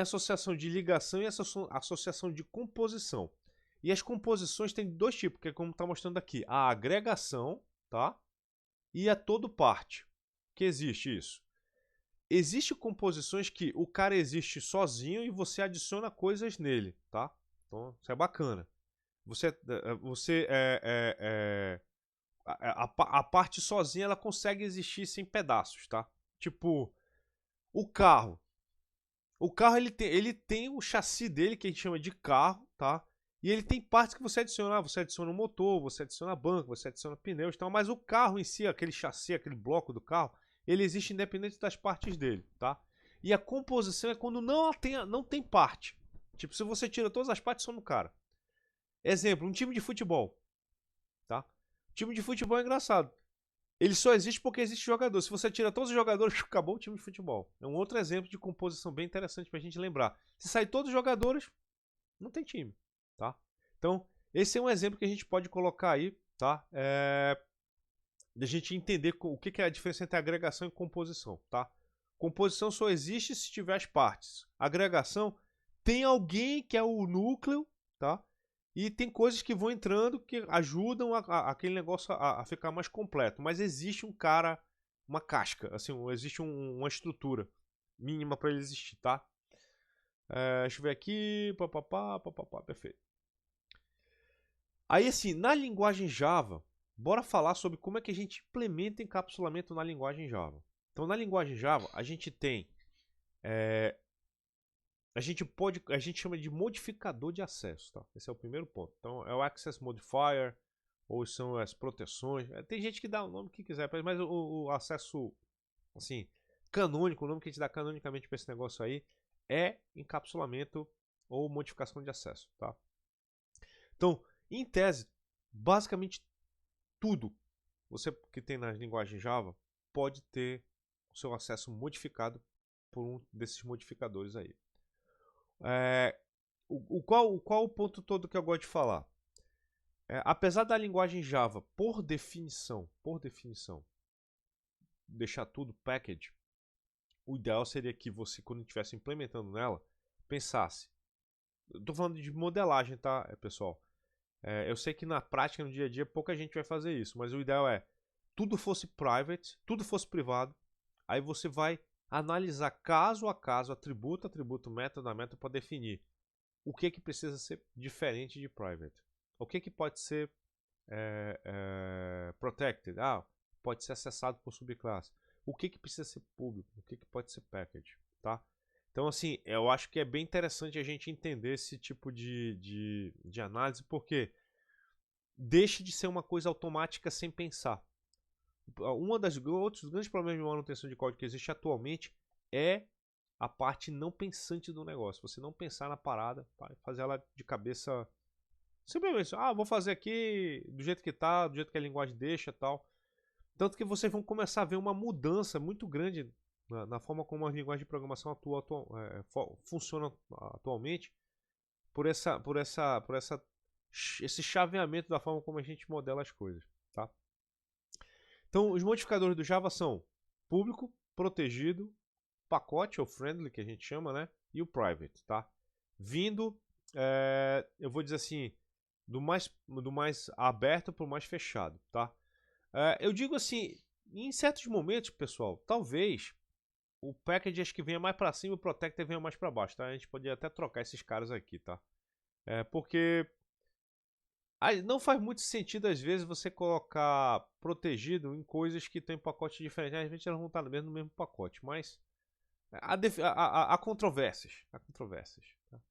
associação de ligação e associação de composição. E as composições tem dois tipos, que é como está mostrando aqui. A agregação, tá? E a todo parte. Que existe isso? Existem composições que o cara existe sozinho e você adiciona coisas nele, tá? Então, isso é bacana. A parte sozinha ela consegue existir sem pedaços, tá? Tipo, o carro. O carro ele tem o chassi dele, que a gente chama de carro, tá? E ele tem partes que você adiciona. Você adiciona o motor, você adiciona banco, você adiciona pneus e tal. Mas o carro em si, aquele chassi, aquele bloco do carro, ele existe independente das partes dele, tá? E a composição é quando não tem parte. Tipo, se você tira todas as partes, só no cara. Exemplo, um time de futebol, tá? Time de futebol é engraçado. Ele só existe porque existe jogador. Se você tira todos os jogadores, acabou o time de futebol. É um outro exemplo de composição bem interessante pra gente lembrar. Se sair todos os jogadores, não tem time, tá? Então, esse é um exemplo que a gente pode colocar aí, tá? Da gente entender o que é a diferença entre agregação e composição, tá? Composição só existe se tiver as partes. Agregação tem alguém que é o núcleo, tá? E tem coisas que vão entrando que ajudam aquele negócio a ficar mais completo. Mas existe um cara, uma casca, assim, existe uma estrutura mínima para ele existir, tá? Deixa eu ver aqui. Papapá, perfeito. Aí, assim, na linguagem Java, bora falar sobre como é que a gente implementa encapsulamento na linguagem Java. Então, na linguagem Java, a gente tem a gente chama de modificador de acesso, tá? Esse é o primeiro ponto. Então é o Access Modifier, ou são as proteções. Tem gente que dá o nome que quiser, mas o acesso, assim, canônico, o nome que a gente dá canonicamente para esse negócio aí é encapsulamento ou modificação de acesso, tá? Então, em tese, basicamente tudo você que tem na linguagem Java pode ter o seu acesso modificado por um desses modificadores aí. Qual o ponto todo que eu gosto de falar? Apesar da linguagem Java, por definição, deixar tudo package, o ideal seria que você, quando estivesse implementando nela, pensasse. Estou falando de modelagem, tá, pessoal? Eu sei que na prática, no dia a dia, pouca gente vai fazer isso, mas o ideal é tudo fosse private, tudo fosse privado, aí você vai analisar caso a caso, atributo, método, para definir o que precisa ser diferente de private. O que pode ser protected? Pode ser acessado por subclasse. O que precisa ser público? O que pode ser package? Tá? Então, assim, eu acho que é bem interessante a gente entender esse tipo de análise, porque deixa de ser uma coisa automática sem pensar. Outros grandes problemas de manutenção de código que existe atualmente é a parte não pensante do negócio. Você não pensar na parada, fazer ela de cabeça. Simplesmente, vou fazer aqui do jeito que tá, do jeito que a linguagem deixa e tal. Tanto que vocês vão começar a ver uma mudança muito grande na forma como a linguagem de programação funciona atualmente esse chaveamento da forma como a gente modela as coisas. Tá? Então, os modificadores do Java são público, protegido, pacote ou friendly, que a gente chama, né? E o private, tá? Vindo, eu vou dizer assim, do mais aberto para o mais fechado, tá? Eu digo assim, em certos momentos, pessoal, talvez o package acho que venha mais para cima e o protector venha mais para baixo, tá? A gente poderia até trocar esses caras aqui, tá? Porque não faz muito sentido, às vezes, você colocar protegido em coisas que tem pacotes diferentes. Às vezes elas vão estar no mesmo pacote, mas há controvérsias. Há controvérsias. Tá?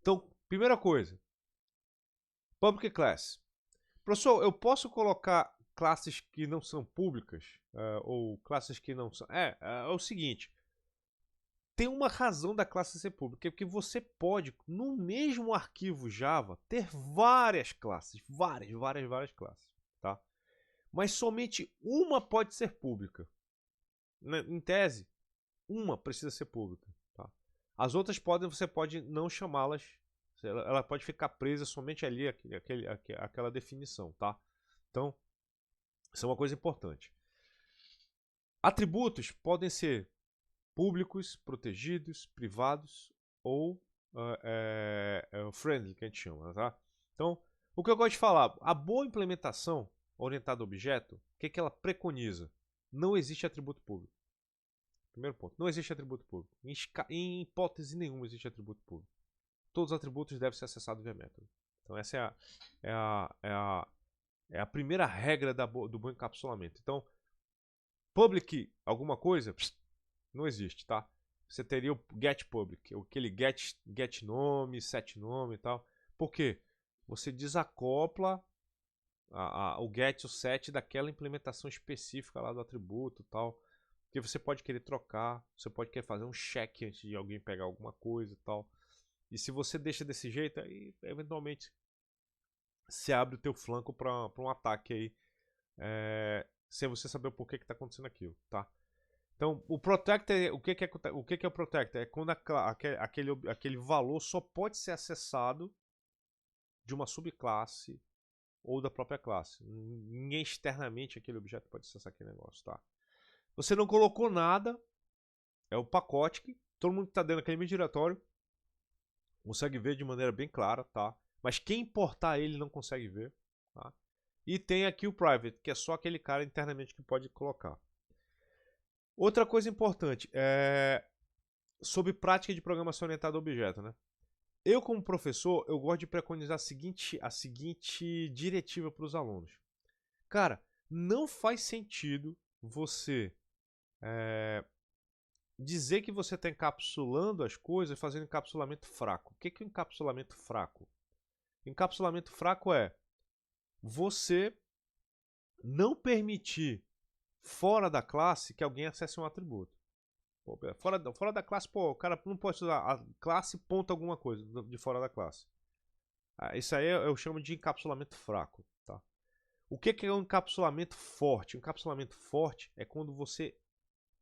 Então, primeira coisa. Public Class. Professor, eu posso colocar classes que não são públicas? Ou classes que não são... É o seguinte. Tem uma razão da classe ser pública, porque você pode, no mesmo arquivo Java, ter várias classes, várias classes, tá? Mas somente uma pode ser pública. Em tese, uma precisa ser pública, tá? As outras você pode não chamá-las, ela pode ficar presa somente ali, aquela definição, tá? Então, isso é uma coisa importante. Atributos podem ser públicos, protegidos, privados ou friendly, que a gente chama, tá? Então, o que eu gosto de falar, a boa implementação orientada a objeto, o que ela preconiza? Não existe atributo público. Primeiro ponto, não existe atributo público. Em hipótese nenhuma existe atributo público. Todos os atributos devem ser acessados via método. Então essa é a primeira regra do bom encapsulamento. Então, public alguma coisa, não existe, tá? Você teria o get public, aquele get nome, set nome e tal. Por quê? Você desacopla o get e o set daquela implementação específica lá do atributo e tal. Porque você pode querer trocar, você pode querer fazer um check antes de alguém pegar alguma coisa e tal. E se você deixa desse jeito, aí eventualmente se abre o teu flanco para um ataque aí, sem você saber o porquê que está acontecendo aquilo, tá? Então, o protector, o que é o protector? É quando aquele valor só pode ser acessado de uma subclasse ou da própria classe. Ninguém externamente aquele objeto pode acessar aquele negócio, tá? Você não colocou nada, é o pacote que todo mundo que está dentro daquele mesmo diretório consegue ver de maneira bem clara, tá? Mas quem importar ele não consegue ver, tá? E tem aqui o private, que é só aquele cara internamente que pode colocar. Outra coisa importante é sobre prática de programação orientada a objeto, né? Eu, como professor, eu gosto de preconizar a seguinte diretiva para os alunos. Cara, não faz sentido você dizer que você está encapsulando as coisas fazendo encapsulamento fraco. O que é o encapsulamento fraco? Encapsulamento fraco é você não permitir fora da classe que alguém acesse um atributo. Pô, fora da classe, pô, o cara não pode usar a classe ponto alguma coisa de fora da classe. Isso aí eu chamo de encapsulamento fraco. Tá? O que é um encapsulamento forte? Um encapsulamento forte é quando você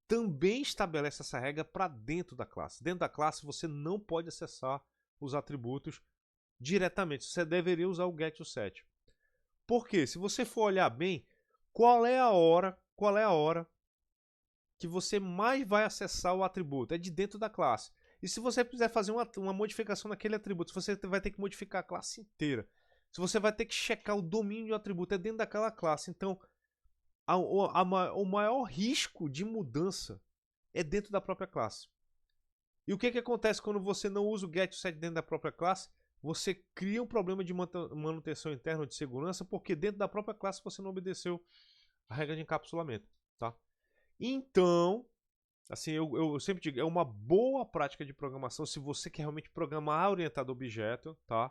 também estabelece essa regra para dentro da classe. Dentro da classe você não pode acessar os atributos diretamente. Você deveria usar o getToSet. Por quê? Se você for olhar bem, qual é a hora que você mais vai acessar o atributo? É de dentro da classe. E se você quiser fazer uma modificação naquele atributo, você vai ter que modificar a classe inteira. Se você vai ter que checar o domínio do atributo, é dentro daquela classe. Então, o maior risco de mudança é dentro da própria classe. E o que acontece quando você não usa o getToSet dentro da própria classe? Você cria um problema de manutenção interna ou de segurança, porque dentro da própria classe você não obedeceu a regra de encapsulamento. Tá? Então, assim, eu sempre digo, é uma boa prática de programação se você quer realmente programar orientado a objeto, tá?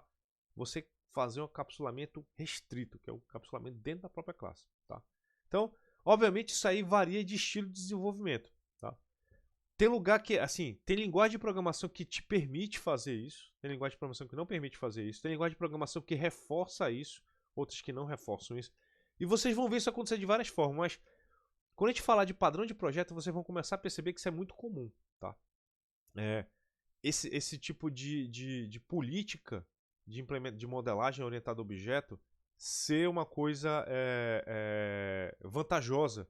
Você fazer um encapsulamento restrito, que é o encapsulamento dentro da própria classe, tá? Então, obviamente isso aí varia de estilo de desenvolvimento, tá? Tem lugar que, assim, tem linguagem de programação que te permite fazer isso, tem linguagem de programação que não permite fazer isso, tem linguagem de programação que reforça isso, outras que não reforçam isso. E vocês vão ver isso acontecer de várias formas, mas quando a gente falar de padrão de projeto, vocês vão começar a perceber que isso é muito comum, tá? Esse tipo de política de modelagem orientada a objeto ser uma coisa vantajosa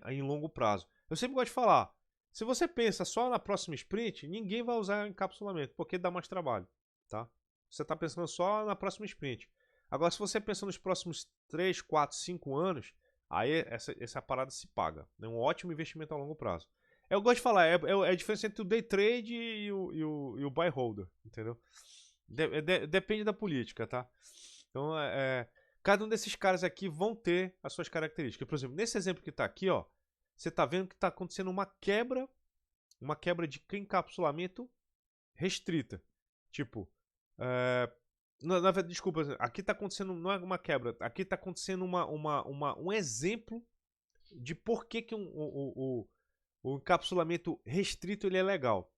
em longo prazo. Eu sempre gosto de falar, se você pensa só na próxima sprint, ninguém vai usar encapsulamento, porque dá mais trabalho, tá? Você está pensando só na próxima sprint. Agora, se você pensa nos próximos 3, 4, 5 anos, aí essa parada se paga. É um ótimo investimento a longo prazo. Eu gosto de falar, é a diferença entre o day trade e o buy holder, entendeu? Depende da política, tá? Então, cada um desses caras aqui vão ter as suas características. Por exemplo, nesse exemplo que está aqui, ó, você está vendo que está acontecendo uma quebra de encapsulamento restrita. Tipo, desculpa, aqui está acontecendo, não é uma quebra, aqui está acontecendo um exemplo de por que o encapsulamento restrito ele é legal.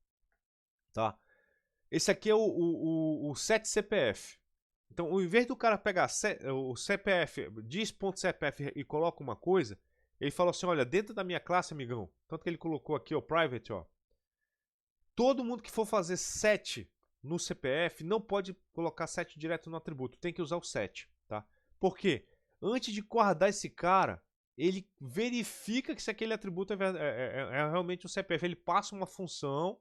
Tá? Esse aqui é o set CPF. Então, ao invés do cara pegar o CPF, diz.cpf e coloca uma coisa, ele fala assim, olha, dentro da minha classe, amigão, tanto que ele colocou aqui, ó, private, ó, todo mundo que for fazer set no CPF não pode colocar set direto no atributo, tem que usar o set, tá? Por quê? Antes de guardar esse cara, ele verifica que se aquele atributo é realmente um CPF, ele passa uma função,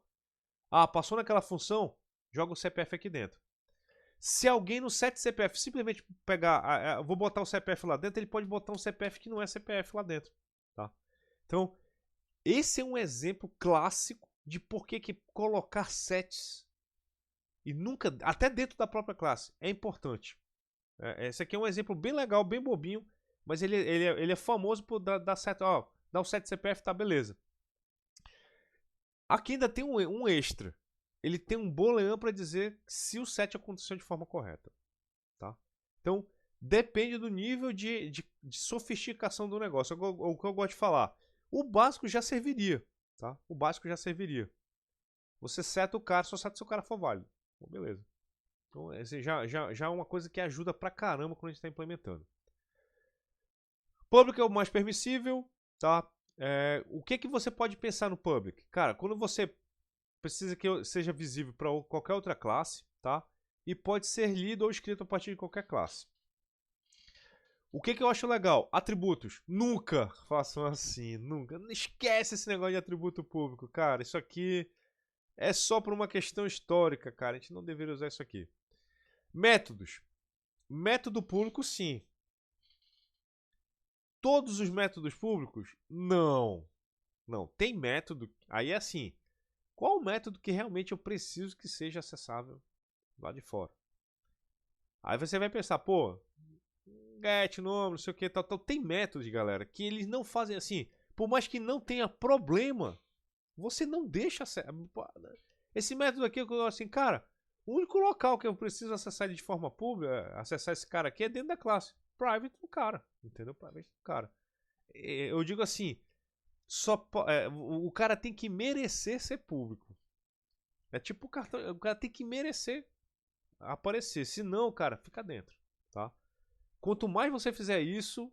passou naquela função, joga o CPF aqui dentro. Se alguém no set CPF simplesmente pegar, vou botar o CPF lá dentro, ele pode botar um CPF que não é CPF lá dentro, tá? Então, esse é um exemplo clássico de por que colocar sets e nunca, até dentro da própria classe, é importante. Esse aqui é um exemplo bem legal, bem bobinho, mas ele é famoso por dar set, ó, dá o set CPF, tá, beleza. Aqui ainda tem um extra. Ele tem um boolean para dizer se o set aconteceu de forma correta. Tá? Então, depende do nível de sofisticação do negócio. O que eu gosto de falar. O básico já serviria. Tá? O básico já serviria. Você seta o cara, só seta se o cara for válido. Bom, beleza. Então, esse já é uma coisa que ajuda pra caramba quando a gente está implementando. Public é o mais permissível. Tá? O que você pode pensar no public? Cara, quando você precisa que seja visível para qualquer outra classe, tá? E pode ser lido ou escrito a partir de qualquer classe. O que eu acho legal? Atributos. Nunca façam assim, nunca. Não esquece esse negócio de atributo público, cara. Isso aqui é só por uma questão histórica, cara. A gente não deveria usar isso aqui. Métodos. Método público, sim. Todos os métodos públicos? Não. Não. Tem método. Aí é assim. Qual o método que realmente eu preciso que seja acessável lá de fora? Aí você vai pensar, pô, get, nome, não sei o que, tal. Tem métodos, galera, que eles não fazem assim. Por mais que não tenha problema, você não deixa acessar. Esse método aqui, eu gosto assim, cara, o único local que eu preciso acessar ele de forma pública, acessar esse cara aqui é dentro da classe. Private do cara, entendeu? Private do cara. eu digo assim, o cara tem que merecer ser público. É tipo o cartão, o cara tem que merecer aparecer, senão, cara, fica dentro, tá? Quanto mais você fizer isso,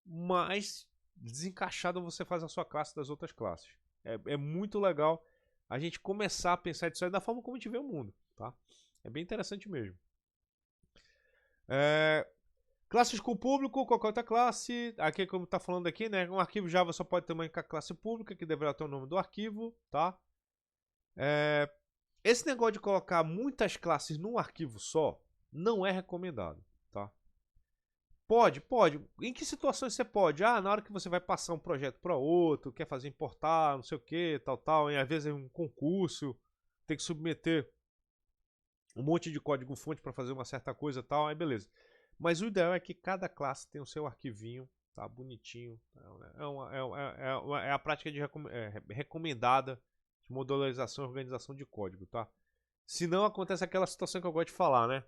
mais desencaixado você faz a sua classe das outras classes. É muito legal a gente começar a pensar disso aí da forma como a gente vê o mundo, tá? É bem interessante mesmo. Classes com público, qualquer outra classe. Aqui, como está falando aqui, né? Um arquivo Java só pode ter uma classe pública, que deverá ter o nome do arquivo, tá? Esse negócio de colocar muitas classes num arquivo só não é recomendado, tá? Pode. Em que situações você pode? Na hora que você vai passar um projeto para outro, quer fazer importar, não sei o que, tal, e às vezes é um concurso, tem que submeter um monte de código-fonte para fazer uma certa coisa, tal, aí beleza. Mas o ideal é que cada classe tenha o seu arquivinho, tá? Bonitinho. É a prática recomendada de modularização e organização de código, tá? Senão acontece aquela situação que eu gosto de falar, né?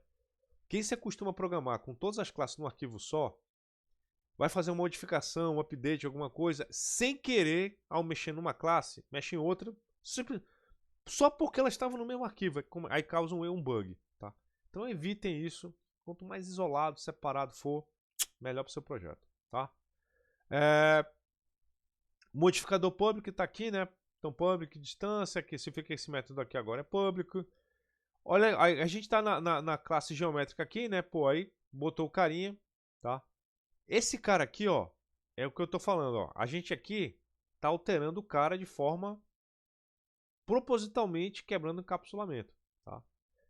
Quem se acostuma a programar com todas as classes num arquivo só, vai fazer uma modificação, um update, alguma coisa, sem querer, ao mexer numa classe, mexe em outra, só porque elas estavam no mesmo arquivo, aí causa um bug, tá? Então evitem isso. Quanto mais isolado, separado for, melhor para o seu projeto, tá? Modificador public está aqui, né? Então, public, distância, que significa que esse método aqui agora é público. Olha, a gente está na classe geométrica aqui, né? Pô, aí botou o carinha, tá? Esse cara aqui, ó, é o que eu tô falando, ó. A gente aqui tá alterando o cara de forma propositalmente quebrando o encapsulamento, tá?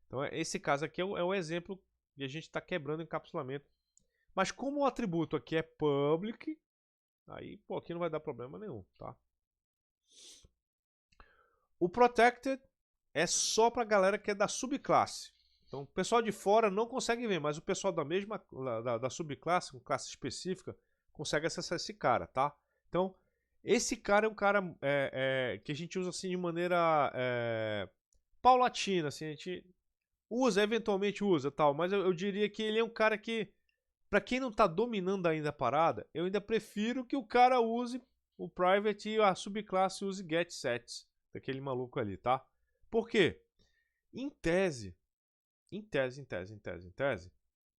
Então, esse caso aqui é o exemplo e a gente está quebrando o encapsulamento. Mas como o atributo aqui é public, aí pô, aqui não vai dar problema nenhum, tá? O protected é só para a galera que é da subclasse. Então o pessoal de fora não consegue ver, mas o pessoal da mesma da subclasse, com classe específica, consegue acessar esse cara, tá? Então esse cara é um cara que a gente usa assim de maneira paulatina, assim, a gente usa, eventualmente usa, tal, mas eu diria que ele é um cara que, para quem não está dominando ainda a parada, eu ainda prefiro que o cara use o private e a subclasse use getSets, daquele maluco ali, tá? Por quê? Em tese,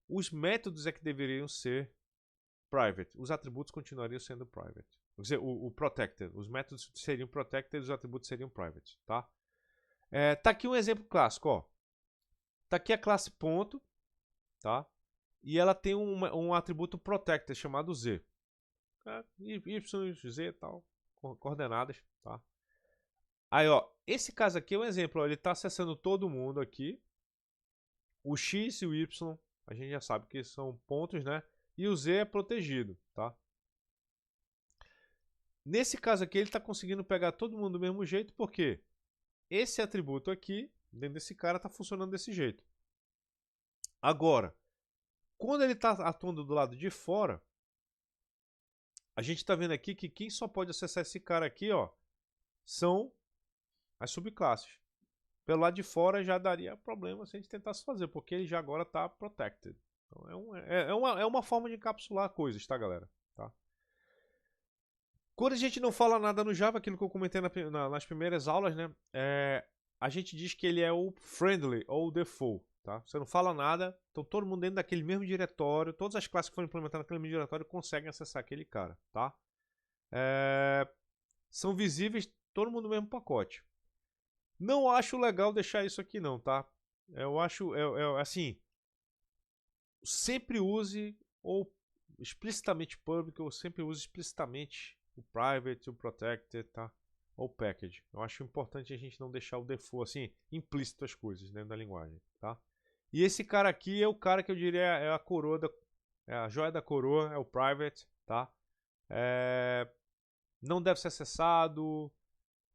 os métodos é que deveriam ser private, os atributos continuariam sendo private. Quer dizer, o protected, os métodos seriam protected, os atributos seriam private, tá? Tá aqui um exemplo clássico, ó. Tá aqui a classe ponto, tá? E ela tem um atributo protected chamado z. Y, z e tal, coordenadas, tá? Aí, ó, esse caso aqui é um exemplo, ó, ele tá acessando todo mundo aqui. O x e o y, a gente já sabe que são pontos, né? E o z é protegido, tá? Nesse caso aqui, ele está conseguindo pegar todo mundo do mesmo jeito, porque esse atributo aqui, dentro desse cara, está funcionando desse jeito. Agora, quando ele está atuando do lado de fora, a gente está vendo aqui que quem só pode acessar esse cara aqui, ó, são as subclasses. Pelo lado de fora já daria problema se a gente tentasse fazer, porque ele já agora está protected. Então é uma forma de encapsular coisas, tá, galera? Tá? Quando a gente não fala nada no Java, aquilo que eu comentei nas primeiras aulas, né? A gente diz que ele é o friendly ou o default, tá? Você não fala nada, então todo mundo dentro daquele mesmo diretório, todas as classes que foram implementadas naquele mesmo diretório conseguem acessar aquele cara, tá? São visíveis todo mundo no mesmo pacote. Não acho legal deixar isso aqui não, tá? Eu acho, assim, sempre use ou explicitamente public ou sempre use explicitamente o private, o protected, tá? Ou package. Eu acho importante a gente não deixar o default, assim, implícito as coisas dentro da linguagem, tá? E esse cara aqui é o cara que eu diria é a coroa, é a joia da coroa, é o private, tá? Não deve ser acessado.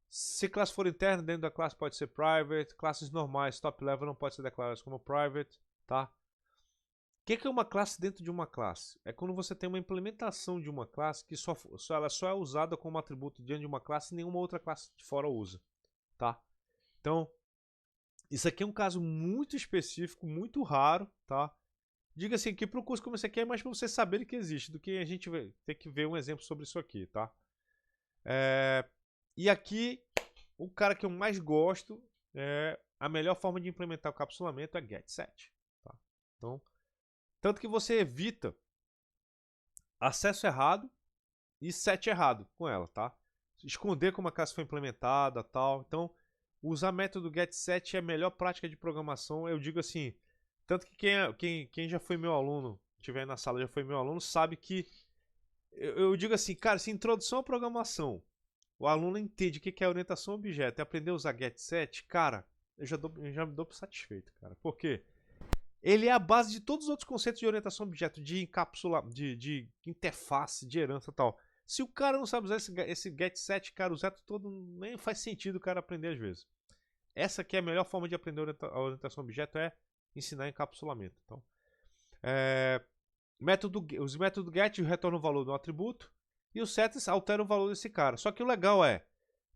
Se classe for interna, dentro da classe pode ser private. Classes normais, top level, não pode ser declaradas como private, tá? O que é uma classe dentro de uma classe? É quando você tem uma implementação de uma classe que ela só é usada como atributo dentro de uma classe e nenhuma outra classe de fora usa, tá? Então, isso aqui é um caso muito específico, muito raro, tá? diga assim, que para o curso como esse aqui é mais para você saber que existe, do que a gente ter que ver um exemplo sobre isso aqui, tá? E aqui, o cara que eu mais gosto, a melhor forma de implementar o capsulamento é getSet. Tá? Então, tanto que você evita acesso errado e set errado com ela, tá? Esconder como a classe foi implementada, tal. Então, usar método getSet é a melhor prática de programação. Eu digo assim, tanto que quem já foi meu aluno, estiver na sala já foi meu aluno, sabe que eu digo assim, cara, se introdução à programação, o aluno entende o que é orientação a objeto e aprender a usar getSet, cara, eu já me dou por satisfeito, cara. Por quê? Ele é a base de todos os outros conceitos de orientação a objeto, de encapsular, de interface, de herança e tal. Se o cara não sabe usar esse getSet, cara, o Zeto todo nem faz sentido o cara aprender às vezes. Essa aqui é a melhor forma de aprender a orientação a objeto, é ensinar encapsulamento. Então, os métodos get retornam o valor do atributo e os sets alteram o valor desse cara. Só que o legal é,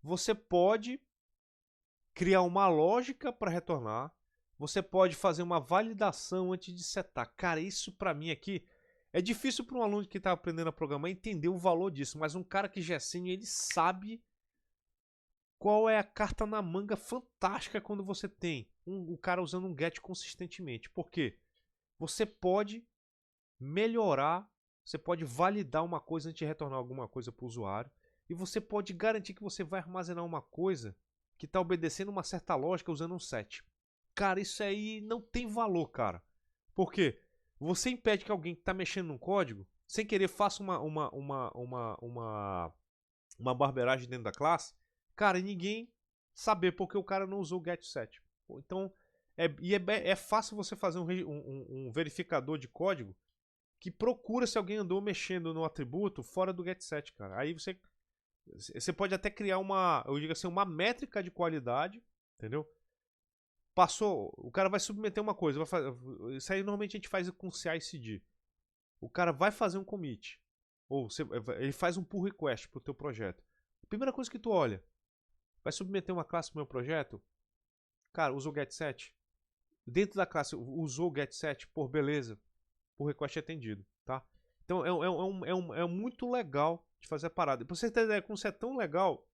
você pode criar uma lógica para retornar, você pode fazer uma validação antes de setar. Cara, isso para mim aqui é difícil para um aluno que está aprendendo a programar entender o valor disso, mas um cara que já é sênior, ele sabe qual é a carta na manga fantástica quando você tem o cara usando um get consistentemente. Por quê? Você pode melhorar, você pode validar uma coisa antes de retornar alguma coisa para o usuário, e você pode garantir que você vai armazenar uma coisa que está obedecendo uma certa lógica usando um set. Cara, isso aí não tem valor, cara. Por quê? Você impede que alguém que está mexendo no código, sem querer, faça uma barbeiragem dentro da classe, cara, e ninguém saber porque o cara não usou o getSet. Então, é fácil você fazer um verificador de código que procura se alguém andou mexendo no atributo fora do getSet, cara. Aí você pode até criar eu digo assim, uma métrica de qualidade, entendeu? Passou, o cara vai submeter uma coisa, isso aí normalmente a gente faz com CI/CD. O cara vai fazer um commit, ou ele faz um pull request pro teu projeto. A primeira coisa que tu olha, vai submeter uma classe pro meu projeto? Cara, usou o getSet? Dentro da classe, usou o getSet? Por beleza, pull request atendido, tá? Então é muito legal de fazer a parada. Pra você ter ideia como isso é tão legal,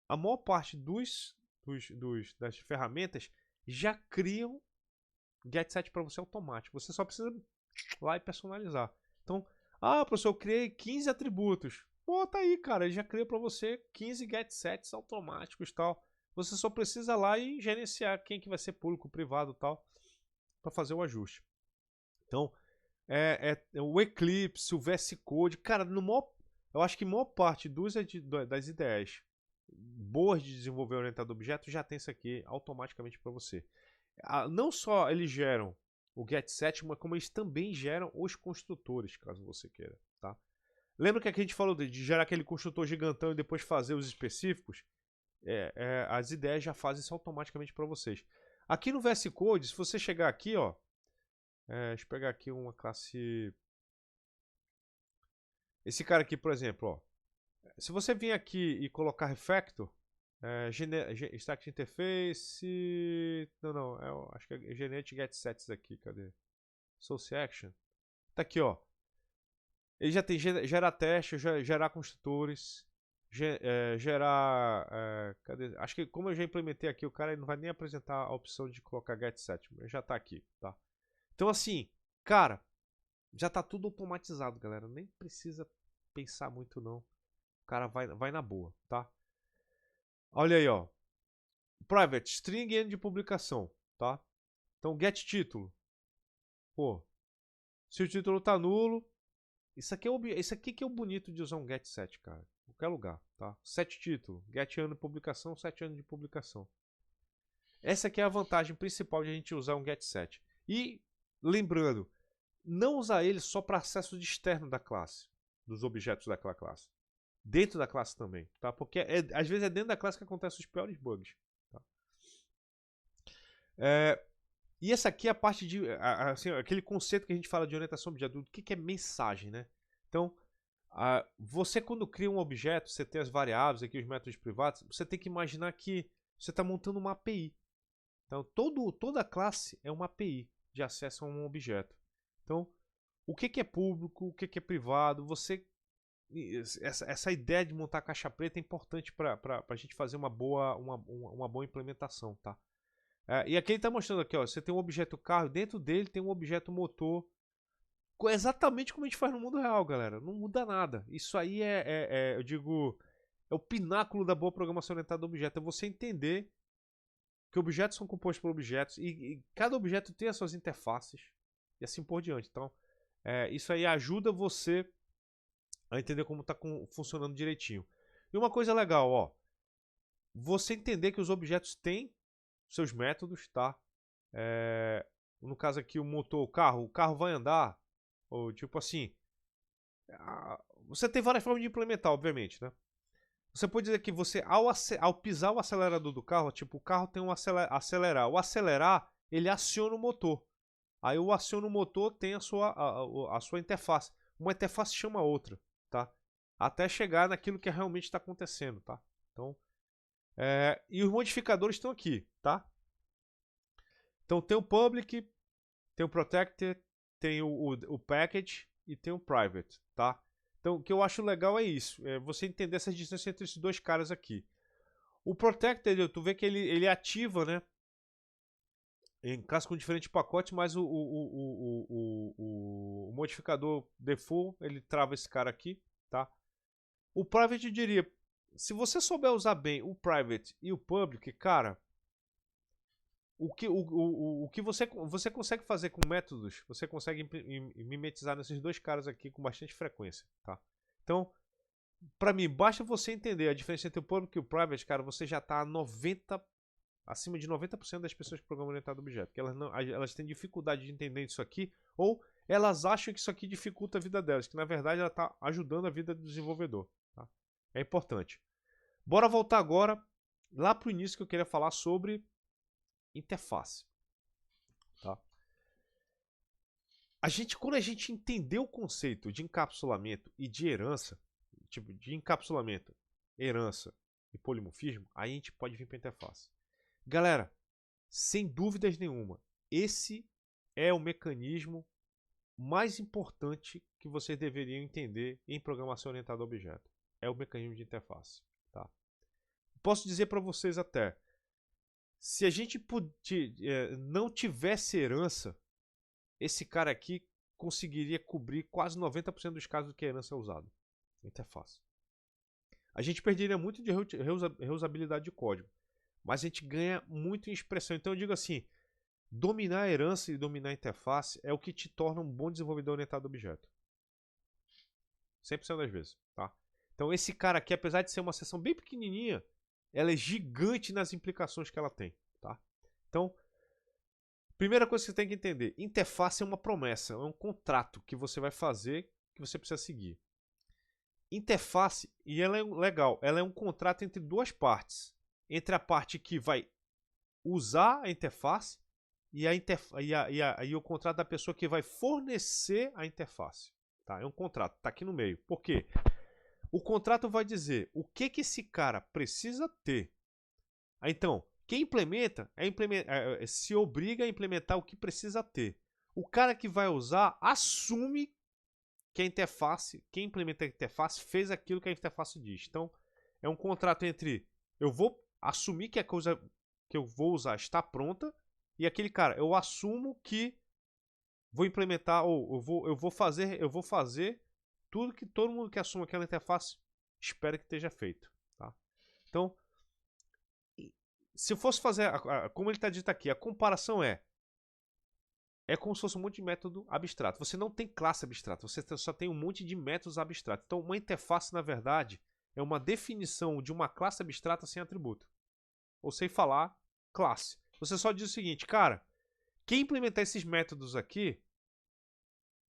a maior parte das ferramentas já criam getSet para você automático. Você só precisa ir lá e personalizar. Então, professor, eu criei 15 atributos. Pô, tá aí, cara. Ele já cria para você 15 getSets automáticos e tal. Você só precisa lá e gerenciar quem que vai ser público, privado e tal, para fazer o ajuste. Então, o Eclipse, o VS Code, cara, eu acho que a maior parte das ideias boas de desenvolver orientado a objeto já tem isso aqui automaticamente para você. Não só eles geram o getSet, mas como eles também geram os construtores, caso você queira, tá? Lembra que aqui a gente falou de gerar aquele construtor gigantão e depois fazer os específicos? As ideias já fazem isso automaticamente para vocês. Aqui no VS Code, se você chegar aqui, ó, deixa eu pegar aqui uma classe. Esse cara aqui, por exemplo, ó. Se você vir aqui e colocar refactor, stack interface. Não, acho que é Genetic GetSets aqui. Cadê? Source Action. Tá aqui, ó. Ele já tem gerar teste, gerar construtores, gerar. Cadê? Acho que como eu já implementei aqui, o cara não vai nem apresentar a opção de colocar GetSet, mas já tá aqui, tá? Então, assim, cara, já tá tudo automatizado, galera. Nem precisa pensar muito, não. O cara vai na boa, tá? Olha aí, ó. Private, string end de publicação, tá? Então, get título. Pô, se o título tá nulo, isso aqui que é o bonito de usar um getSet, cara. Em qualquer lugar, tá? Set título, get ano de publicação, set ano de publicação. Essa aqui é a vantagem principal de a gente usar um getSet. E, lembrando, não usar ele só para acesso externo da classe, dos objetos daquela classe. Dentro da classe também, tá? Porque às vezes é dentro da classe que acontecem os piores bugs. Tá? E essa aqui é a parte de assim, aquele conceito que a gente fala de orientação a objeto. O que é mensagem, né? Então, você quando cria um objeto, você tem as variáveis aqui, os métodos privados, você tem que imaginar que você está montando uma API. Então, toda classe é uma API de acesso a um objeto. Então, o que é público, o que é privado, essa ideia de montar caixa preta é importante para a gente fazer uma boa implementação, tá? E aqui ele está mostrando aqui, ó, você tem um objeto carro, dentro dele tem um objeto motor, exatamente como a gente faz no mundo real, galera. Não muda nada. Isso aí eu digo, é o pináculo da boa programação orientada a objeto. É você entender que objetos são compostos por objetos e cada objeto tem as suas interfaces e assim por diante. Então, isso aí ajuda você a entender como está funcionando direitinho. E uma coisa legal, ó, você entender que os objetos têm seus métodos, tá? No caso aqui, o motor, o carro vai andar, ou tipo assim, você tem várias formas de implementar, obviamente, né? Você pode dizer que você, ao pisar o acelerador do carro, tipo, o carro tem um acelerar. O acelerar, ele aciona o motor. Aí o aciona o motor tem a sua interface. Uma interface chama a outra, tá? Até chegar naquilo que realmente está acontecendo, tá? Então, e os modificadores estão aqui, tá? Então tem o public, tem o protected, tem o package e tem o private, tá? Então o que eu acho legal é isso, é você entender essa distância entre esses dois caras aqui. O protected, tu vê que ele ativa, né? Em caso com diferentes pacotes, mas o modificador default, ele trava esse cara aqui, tá? O private, eu diria, se você souber usar bem o private e o public, cara, o que você consegue fazer com métodos, você consegue mimetizar nesses dois caras aqui com bastante frequência, tá? Então, para mim, basta você entender a diferença entre o public e o private, cara, você já está acima de 90% das pessoas que programam orientado a objeto, porque elas têm dificuldade de entender isso aqui, ou elas acham que isso aqui dificulta a vida delas, que na verdade ela está ajudando a vida do desenvolvedor, tá? É importante. Bora voltar agora lá para o início que eu queria falar sobre interface, tá? Quando a gente entender o conceito de encapsulamento e de herança, tipo de encapsulamento, herança e polimorfismo, aí a gente pode vir para a interface. Galera, sem dúvidas nenhuma, esse é o mecanismo mais importante que vocês deveriam entender em programação orientada a objeto. É o mecanismo de interface, tá? Posso dizer para vocês até, se a gente não tivesse herança, esse cara aqui conseguiria cobrir quase 90% dos casos que a herança é usada. Interface. A gente perderia muito de reusabilidade de código, mas a gente ganha muito em expressão. Então eu digo assim, dominar a herança e dominar a interface é o que te torna um bom desenvolvedor orientado a objeto. 100% das vezes, tá? Então esse cara aqui, apesar de ser uma seção bem pequenininha, ela é gigante nas implicações que ela tem, tá? Então, primeira coisa que você tem que entender, interface é uma promessa, é um contrato que você vai fazer, que você precisa seguir. Interface, e ela é legal, ela é um contrato entre duas partes. Entre a parte que vai usar a interface e o contrato da pessoa que vai fornecer a interface. Tá? É um contrato, está aqui no meio. Por quê? O contrato vai dizer o que esse cara precisa ter. Então, quem implementa, se obriga a implementar o que precisa ter. O cara que vai usar assume que a interface, quem implementa a interface, fez aquilo que a interface diz. Então, é um contrato entre eu vou assumir que a coisa que eu vou usar está pronta e aquele cara, eu assumo que vou implementar ou eu vou fazer tudo que todo mundo que assuma aquela interface espera que esteja feito, tá? Então, se eu fosse fazer, como ele está dito aqui, a comparação é como se fosse um monte de método abstrato. Você não tem classe abstrata, você só tem um monte de métodos abstratos. Então, uma interface, na verdade, é uma definição de uma classe abstrata sem atributo. Ou sem falar classe. Você só diz o seguinte, cara, quem implementar esses métodos aqui,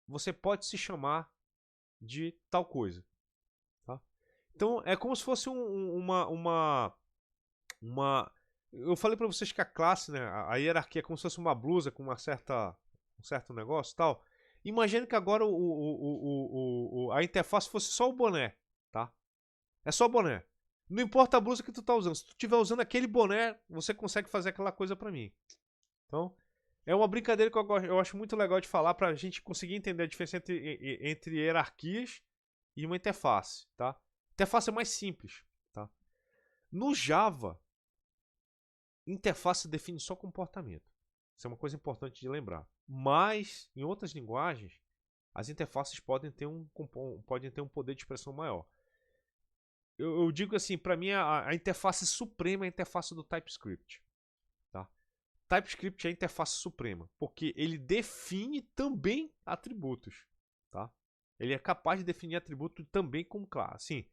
você pode se chamar de tal coisa. Tá? Então, é como se fosse eu falei para vocês que a classe, né, a hierarquia é como se fosse uma blusa com um certo negócio e tal. Imagine que agora a interface fosse só o boné, tá? É só o boné. Não importa a blusa que tu tá usando. Se tu estiver usando aquele boné, você consegue fazer aquela coisa para mim. Então, É uma brincadeira que eu acho muito legal de falar para a gente conseguir entender a diferença entre hierarquias e uma interface, tá? Interface é mais simples, tá? No Java, interface define só comportamento. Isso é uma coisa importante de lembrar. Mas, em outras linguagens, as interfaces podem ter um poder de expressão maior. Eu digo assim, para mim a interface suprema é a interface do TypeScript. Tá? TypeScript é a interface suprema, porque ele define também atributos. Tá? Ele é capaz de definir atributo também como classe. Assim,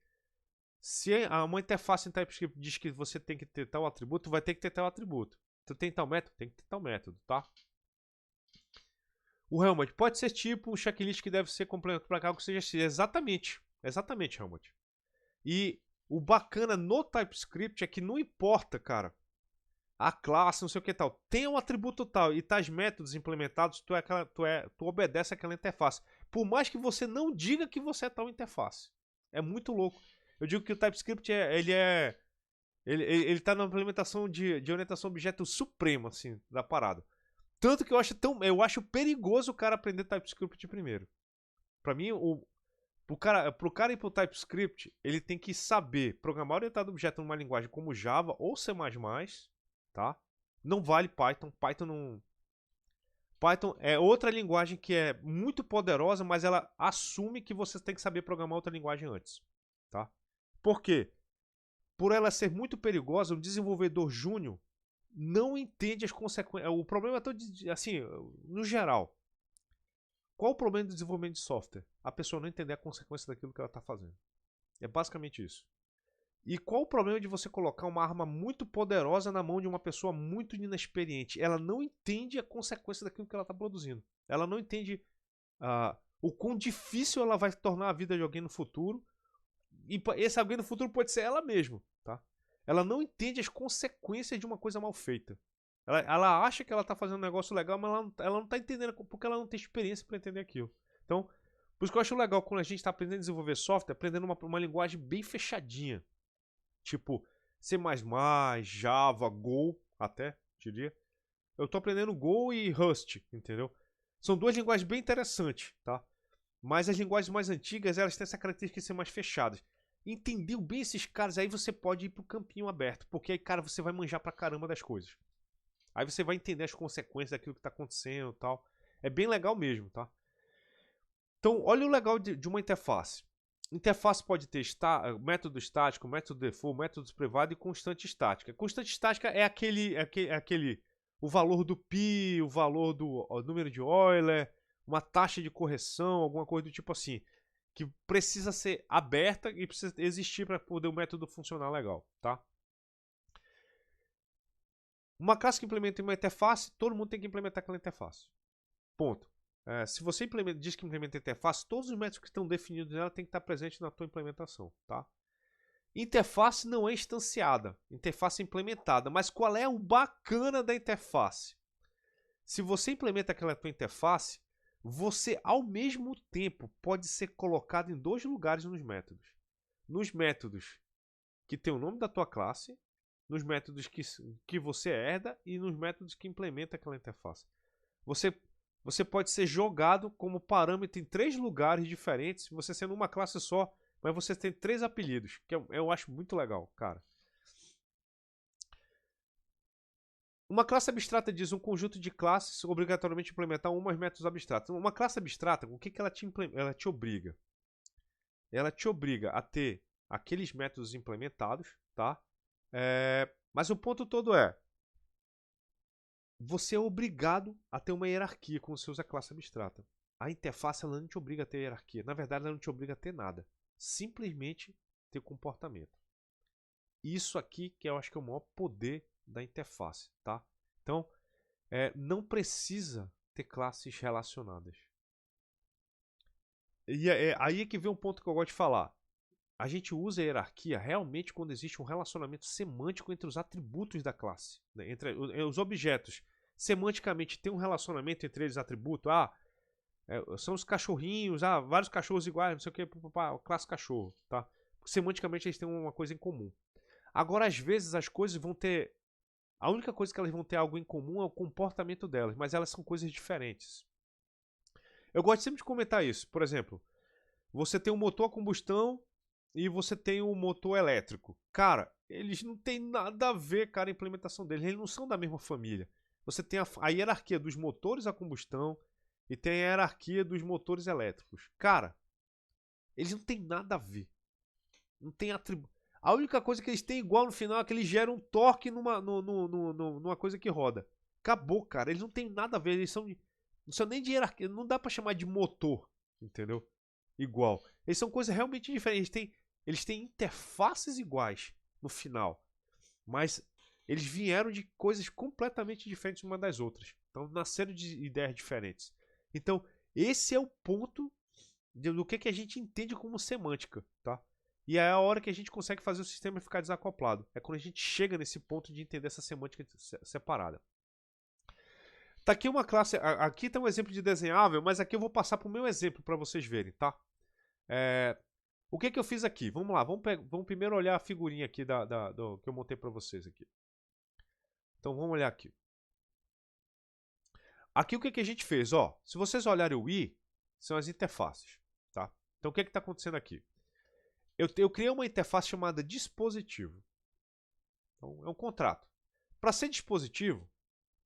se uma interface em TypeScript diz que você tem que ter tal atributo, vai ter que ter tal atributo. Tu tem tal método? Tem que ter tal método, tá? O Helmut pode ser tipo o checklist que deve ser complementado para algo que seja assim. Exatamente. Exatamente, Helmut. E o bacana no TypeScript é que não importa, cara, a classe, não sei o que tal, tem um atributo tal e tais métodos implementados, tu obedece àquela interface. Por mais que você não diga que você é tal interface. É muito louco. Eu digo que o TypeScript ele tá na implementação de orientação a objeto suprema, assim, da parada. Tanto que eu acho perigoso o cara aprender TypeScript primeiro. Pra mim, pro cara ir pro TypeScript, ele tem que saber programar orientado a objeto numa linguagem como Java ou C++, tá? Não vale Python. Python é outra linguagem que é muito poderosa, mas ela assume que você tem que saber programar outra linguagem antes, tá? Por quê? Por ela ser muito perigosa, um desenvolvedor júnior não entende as consequências. O problema é todo, assim, no geral. Qual o problema do desenvolvimento de software? A pessoa não entender a consequência daquilo que ela está fazendo. É basicamente isso. E qual o problema de você colocar uma arma muito poderosa na mão de uma pessoa muito inexperiente? Ela não entende a consequência daquilo que ela está produzindo. Ela não entende o quão difícil ela vai tornar a vida de alguém no futuro. E esse alguém no futuro pode ser ela mesma, tá? Ela não entende as consequências de uma coisa mal feita. Ela acha que ela está fazendo um negócio legal, mas ela não está entendendo porque ela não tem experiência para entender aquilo. Então, por isso que eu acho legal quando a gente está aprendendo a desenvolver software, aprendendo uma linguagem bem fechadinha. Tipo C++, Java, Go, até, diria. Eu estou aprendendo Go e Rust, entendeu? São duas linguagens bem interessantes, tá? Mas as linguagens mais antigas, elas têm essa característica de ser mais fechadas. Entendeu bem esses caras, aí você pode ir pro campinho aberto. Porque aí, cara, você vai manjar pra caramba das coisas. Aí você vai entender as consequências daquilo que tá acontecendo e tal. É bem legal mesmo, tá? Então, olha o legal de uma interface. Interface pode ter método estático, método default, métodos privados e constante estática. Constante estática é o valor do pi, o valor do número de Euler, uma taxa de correção, alguma coisa do tipo assim, que precisa ser aberta e precisa existir para poder o método funcionar legal, tá? Uma classe que implementa uma interface, todo mundo tem que implementar aquela interface. Ponto. Se você diz que implementa interface, todos os métodos que estão definidos nela têm que estar presentes na tua implementação, tá? Interface não é instanciada, interface é implementada. Mas qual é o bacana da interface? Se você implementa aquela tua interface, você ao mesmo tempo pode ser colocado em dois lugares nos métodos. Nos métodos que tem o nome da tua classe, nos métodos que você herda e nos métodos que implementa aquela interface. Você pode ser jogado como parâmetro em três lugares diferentes, você sendo uma classe só, mas você tem três apelidos, que eu acho muito legal, cara. Uma classe abstrata diz um conjunto de classes obrigatoriamente implementar umas métodos abstratos. Uma classe abstrata, o que ela te obriga? Ela te obriga a ter aqueles métodos implementados, tá? Mas o ponto todo é, você é obrigado a ter uma hierarquia quando você usa a classe abstrata. A interface ela não te obriga a ter hierarquia. Na verdade, ela não te obriga a ter nada. Simplesmente ter comportamento. Isso aqui que eu acho que é o maior poder da interface, tá? Então, não precisa ter classes relacionadas. E aí é que vem um ponto que eu gosto de falar. A gente usa a hierarquia realmente quando existe um relacionamento semântico entre os atributos da classe, né? Entre os objetos. Semanticamente tem um relacionamento entre eles atributos. São os cachorrinhos, vários cachorros iguais, não sei o que, classe cachorro, tá? Semanticamente eles têm uma coisa em comum. Agora, às vezes, as coisas vão ter A única coisa que elas vão ter algo em comum é o comportamento delas, mas elas são coisas diferentes. Eu gosto sempre de comentar isso. Por exemplo, você tem um motor a combustão e você tem um motor elétrico. Cara, eles não têm nada a ver, cara, a implementação deles. Eles não são da mesma família. Você tem a hierarquia dos motores a combustão e tem a hierarquia dos motores elétricos. Cara, eles não têm nada a ver. Não tem atributo. A única coisa que eles têm igual no final é que eles geram torque numa coisa que roda. Acabou, cara. Eles não têm nada a ver. Eles são, não são nem de hierarquia. Não dá pra chamar de motor. Entendeu? Igual. Eles são coisas realmente diferentes. Eles têm interfaces iguais no final. Mas eles vieram de coisas completamente diferentes uma das outras. Então nasceram de ideias diferentes. Então, esse é o ponto do que a gente entende como semântica, tá? E é a hora que a gente consegue fazer o sistema ficar desacoplado. É quando a gente chega nesse ponto de entender essa semântica separada. Tá aqui uma classe. Aqui tem um exemplo de desenhável, mas aqui eu vou passar para o meu exemplo para vocês verem, tá? O que eu fiz aqui? Vamos lá, vamos primeiro olhar a figurinha aqui do que eu montei para vocês aqui. Então vamos olhar aqui. Aqui o que a gente fez? Ó, se vocês olharem o I, são as interfaces, tá? Então o que está acontecendo aqui? Eu criei uma interface chamada dispositivo. Então, é um contrato. Para ser dispositivo,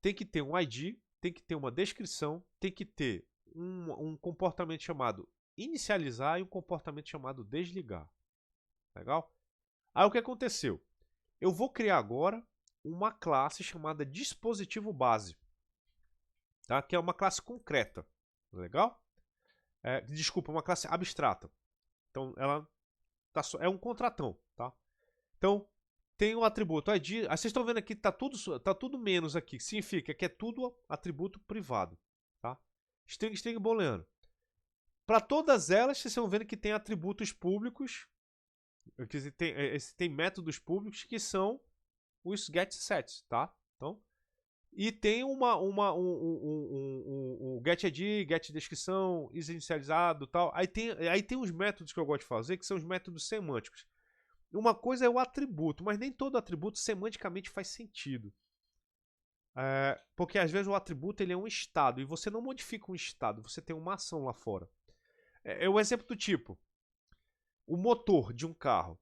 tem que ter um ID, tem que ter uma descrição, tem que ter um comportamento chamado inicializar e um comportamento chamado desligar. Legal? Aí o que aconteceu? Eu vou criar agora uma classe chamada dispositivo base, tá? Que é uma classe concreta. Legal? Desculpa, uma classe abstrata. Então, ela é um contratão, tá? Então, tem o atributo ID. Vocês estão vendo aqui que tá tudo menos aqui. Que significa que é tudo atributo privado, tá? String booleano. Para todas elas, vocês estão vendo que tem atributos públicos. Tem métodos públicos que são os getSets, tá? Então, e tem um getID, getDescrição, isinicializado, tal. Aí tem os métodos que eu gosto de fazer, que são os métodos semânticos. Uma coisa é o atributo, mas nem todo atributo semanticamente faz sentido. Porque às vezes o atributo ele é um estado, e você não modifica um estado, você tem uma ação lá fora. É o exemplo do tipo, o motor de um carro,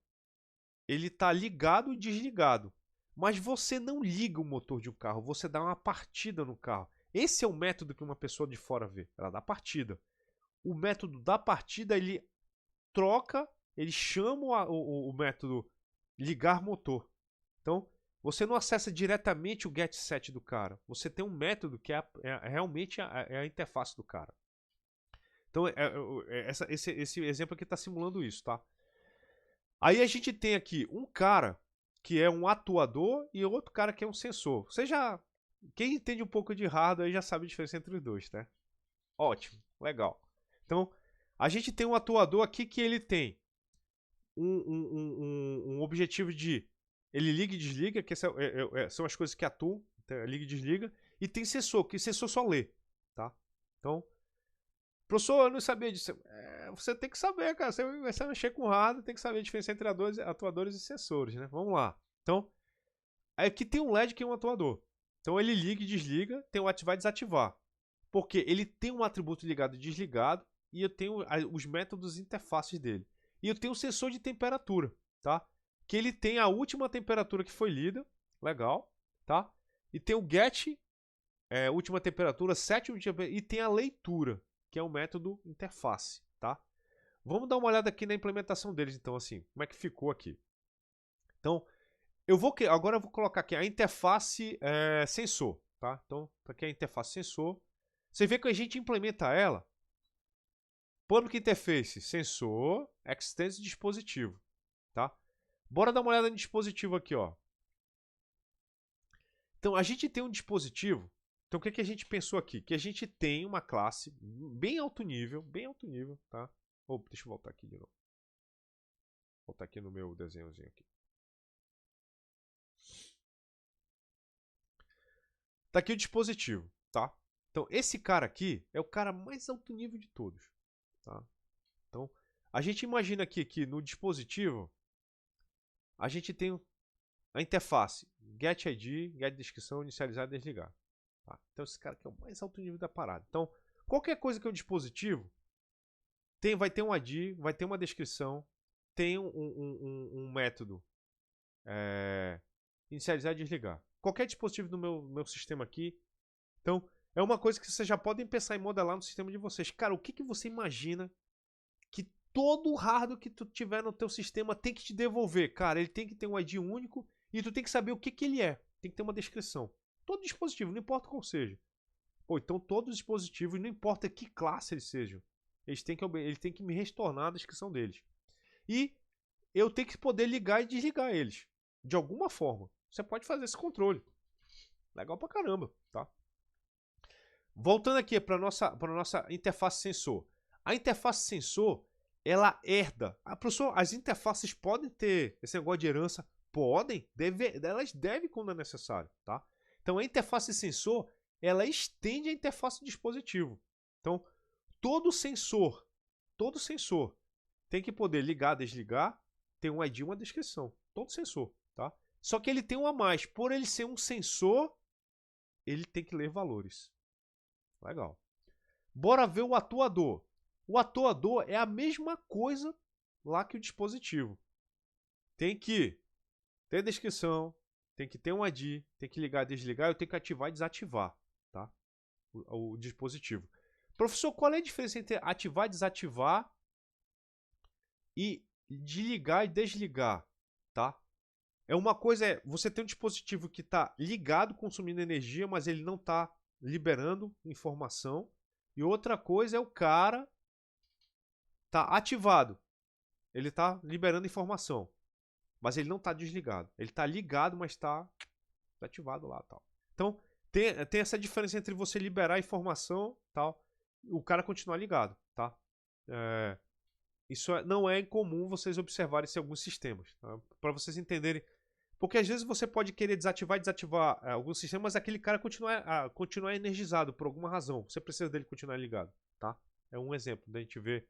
ele está ligado e desligado. Mas você não liga o motor de um carro, você dá uma partida no carro. Esse é o método que uma pessoa de fora vê, ela dá partida. O método da partida, ele troca, ele chama o método ligar motor. Então, você não acessa diretamente o getSet do cara. Você tem um método que realmente a interface do cara. Então, esse exemplo aqui está simulando isso, tá? Aí a gente tem aqui um cara que é um atuador e outro cara que é um sensor. Quem entende um pouco de hardware aí já sabe a diferença entre os dois, tá? Ótimo, legal. Então, a gente tem um atuador aqui que ele tem um objetivo de ele liga e desliga, que são as coisas que atuam, então, liga e desliga, e tem sensor, que sensor só lê, tá? Então, professor, eu não sabia disso. Você tem que saber, cara. Você vai mexer com hardware, tem que saber a diferença entre atuadores e sensores, né? Vamos lá. Então, aqui tem um LED que é um atuador. Então, ele liga e desliga, tem o ativar e desativar. Porque ele tem um atributo ligado e desligado, e eu tenho os métodos interfaces dele. E eu tenho um sensor de temperatura, tá? Que ele tem a última temperatura que foi lida, legal, tá? E tem o get, última temperatura, sétima temperatura, e tem a leitura, que é o método interface, tá? Vamos dar uma olhada aqui na implementação deles, então, assim, como é que ficou aqui. Então, agora eu vou colocar aqui a interface sensor, tá? Então, aqui é a interface sensor. Você vê que a gente implementa ela. Public Interface, sensor, extends dispositivo, tá? Bora dar uma olhada no dispositivo aqui, ó. Então, a gente tem um dispositivo. Então, o que a gente pensou aqui? Que a gente tem uma classe bem alto nível, tá? Deixa eu voltar aqui de novo. Voltar aqui no meu desenhozinho aqui. Tá aqui o dispositivo, tá? Então, esse cara aqui é o cara mais alto nível de todos, tá? Então, a gente imagina aqui que no dispositivo a gente tem a interface getID, getDescrição, inicializar e desligar. Tá? Então esse cara aqui é o mais alto nível da parada. Então, qualquer coisa que é um dispositivo, vai ter um ID, vai ter uma descrição, tem um método inicializar e desligar. Qualquer dispositivo do meu sistema aqui. Então, é uma coisa que vocês já podem pensar em modelar no sistema de vocês. Cara, o que você imagina que todo o hardware que tu tiver no teu sistema tem que te devolver? Cara, ele tem que ter um ID único e tu tem que saber o que ele é. Tem que ter uma descrição. Todo dispositivo, não importa qual seja. Pô, então todos os dispositivos, não importa que classe eles sejam, eles têm que me retornar a descrição deles. E eu tenho que poder ligar e desligar eles. De alguma forma. Você pode fazer esse controle. Legal pra caramba, tá? Voltando aqui para nossa interface sensor. A interface sensor, ela herda. Professor, as interfaces podem ter esse negócio de herança? Podem, elas devem quando é necessário, tá? Então a interface sensor, ela estende a interface do dispositivo. Então, todo sensor tem que poder ligar, desligar, tem um ID e uma descrição. Todo sensor, tá? Só que ele tem um a mais. Por ele ser um sensor, ele tem que ler valores. Legal. Bora ver o atuador. O atuador é a mesma coisa lá que o dispositivo. Tem que ter descrição, tem que ter um ID, tem que ligar e desligar, eu tenho que ativar e desativar, tá? O dispositivo. Professor, qual é a diferença entre ativar e desativar e de ligar e desligar, tá? Uma coisa é você tem um dispositivo que está ligado, consumindo energia, mas ele não está liberando informação. E outra coisa é o cara tá ativado. Ele está liberando informação, mas ele não está desligado. Ele está ligado, mas está ativado lá, tal. Então tem essa diferença entre você liberar informação, tal, e o cara continuar ligado, tá? Isso não é incomum vocês observarem isso em alguns sistemas, tá? Para vocês entenderem. Porque às vezes você pode querer desativar e desativar alguns sistemas, mas aquele cara continuar energizado por alguma razão. Você precisa dele continuar ligado, tá? É um exemplo da gente ver.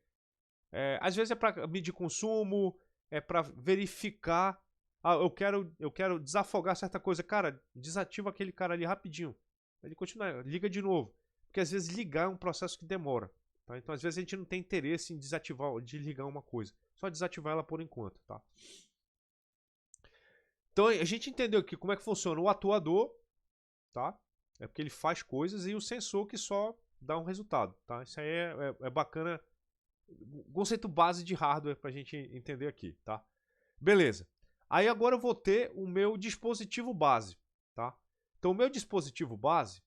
Às vezes é para medir consumo, é para verificar. Eu quero desafogar certa coisa. Cara, desativa aquele cara ali rapidinho. Ele continua, liga de novo. Porque às vezes ligar é um processo que demora. Tá? Então às vezes a gente não tem interesse em desligar uma coisa. Só desativar ela por enquanto, tá? Então a gente entendeu aqui como é que funciona o atuador, tá? É porque ele faz coisas, e o sensor que só dá um resultado, tá? Isso aí é bacana, conceito base de hardware pra gente entender aqui, tá? Beleza. Aí agora eu vou ter o meu dispositivo base, tá? Então o meu dispositivo base,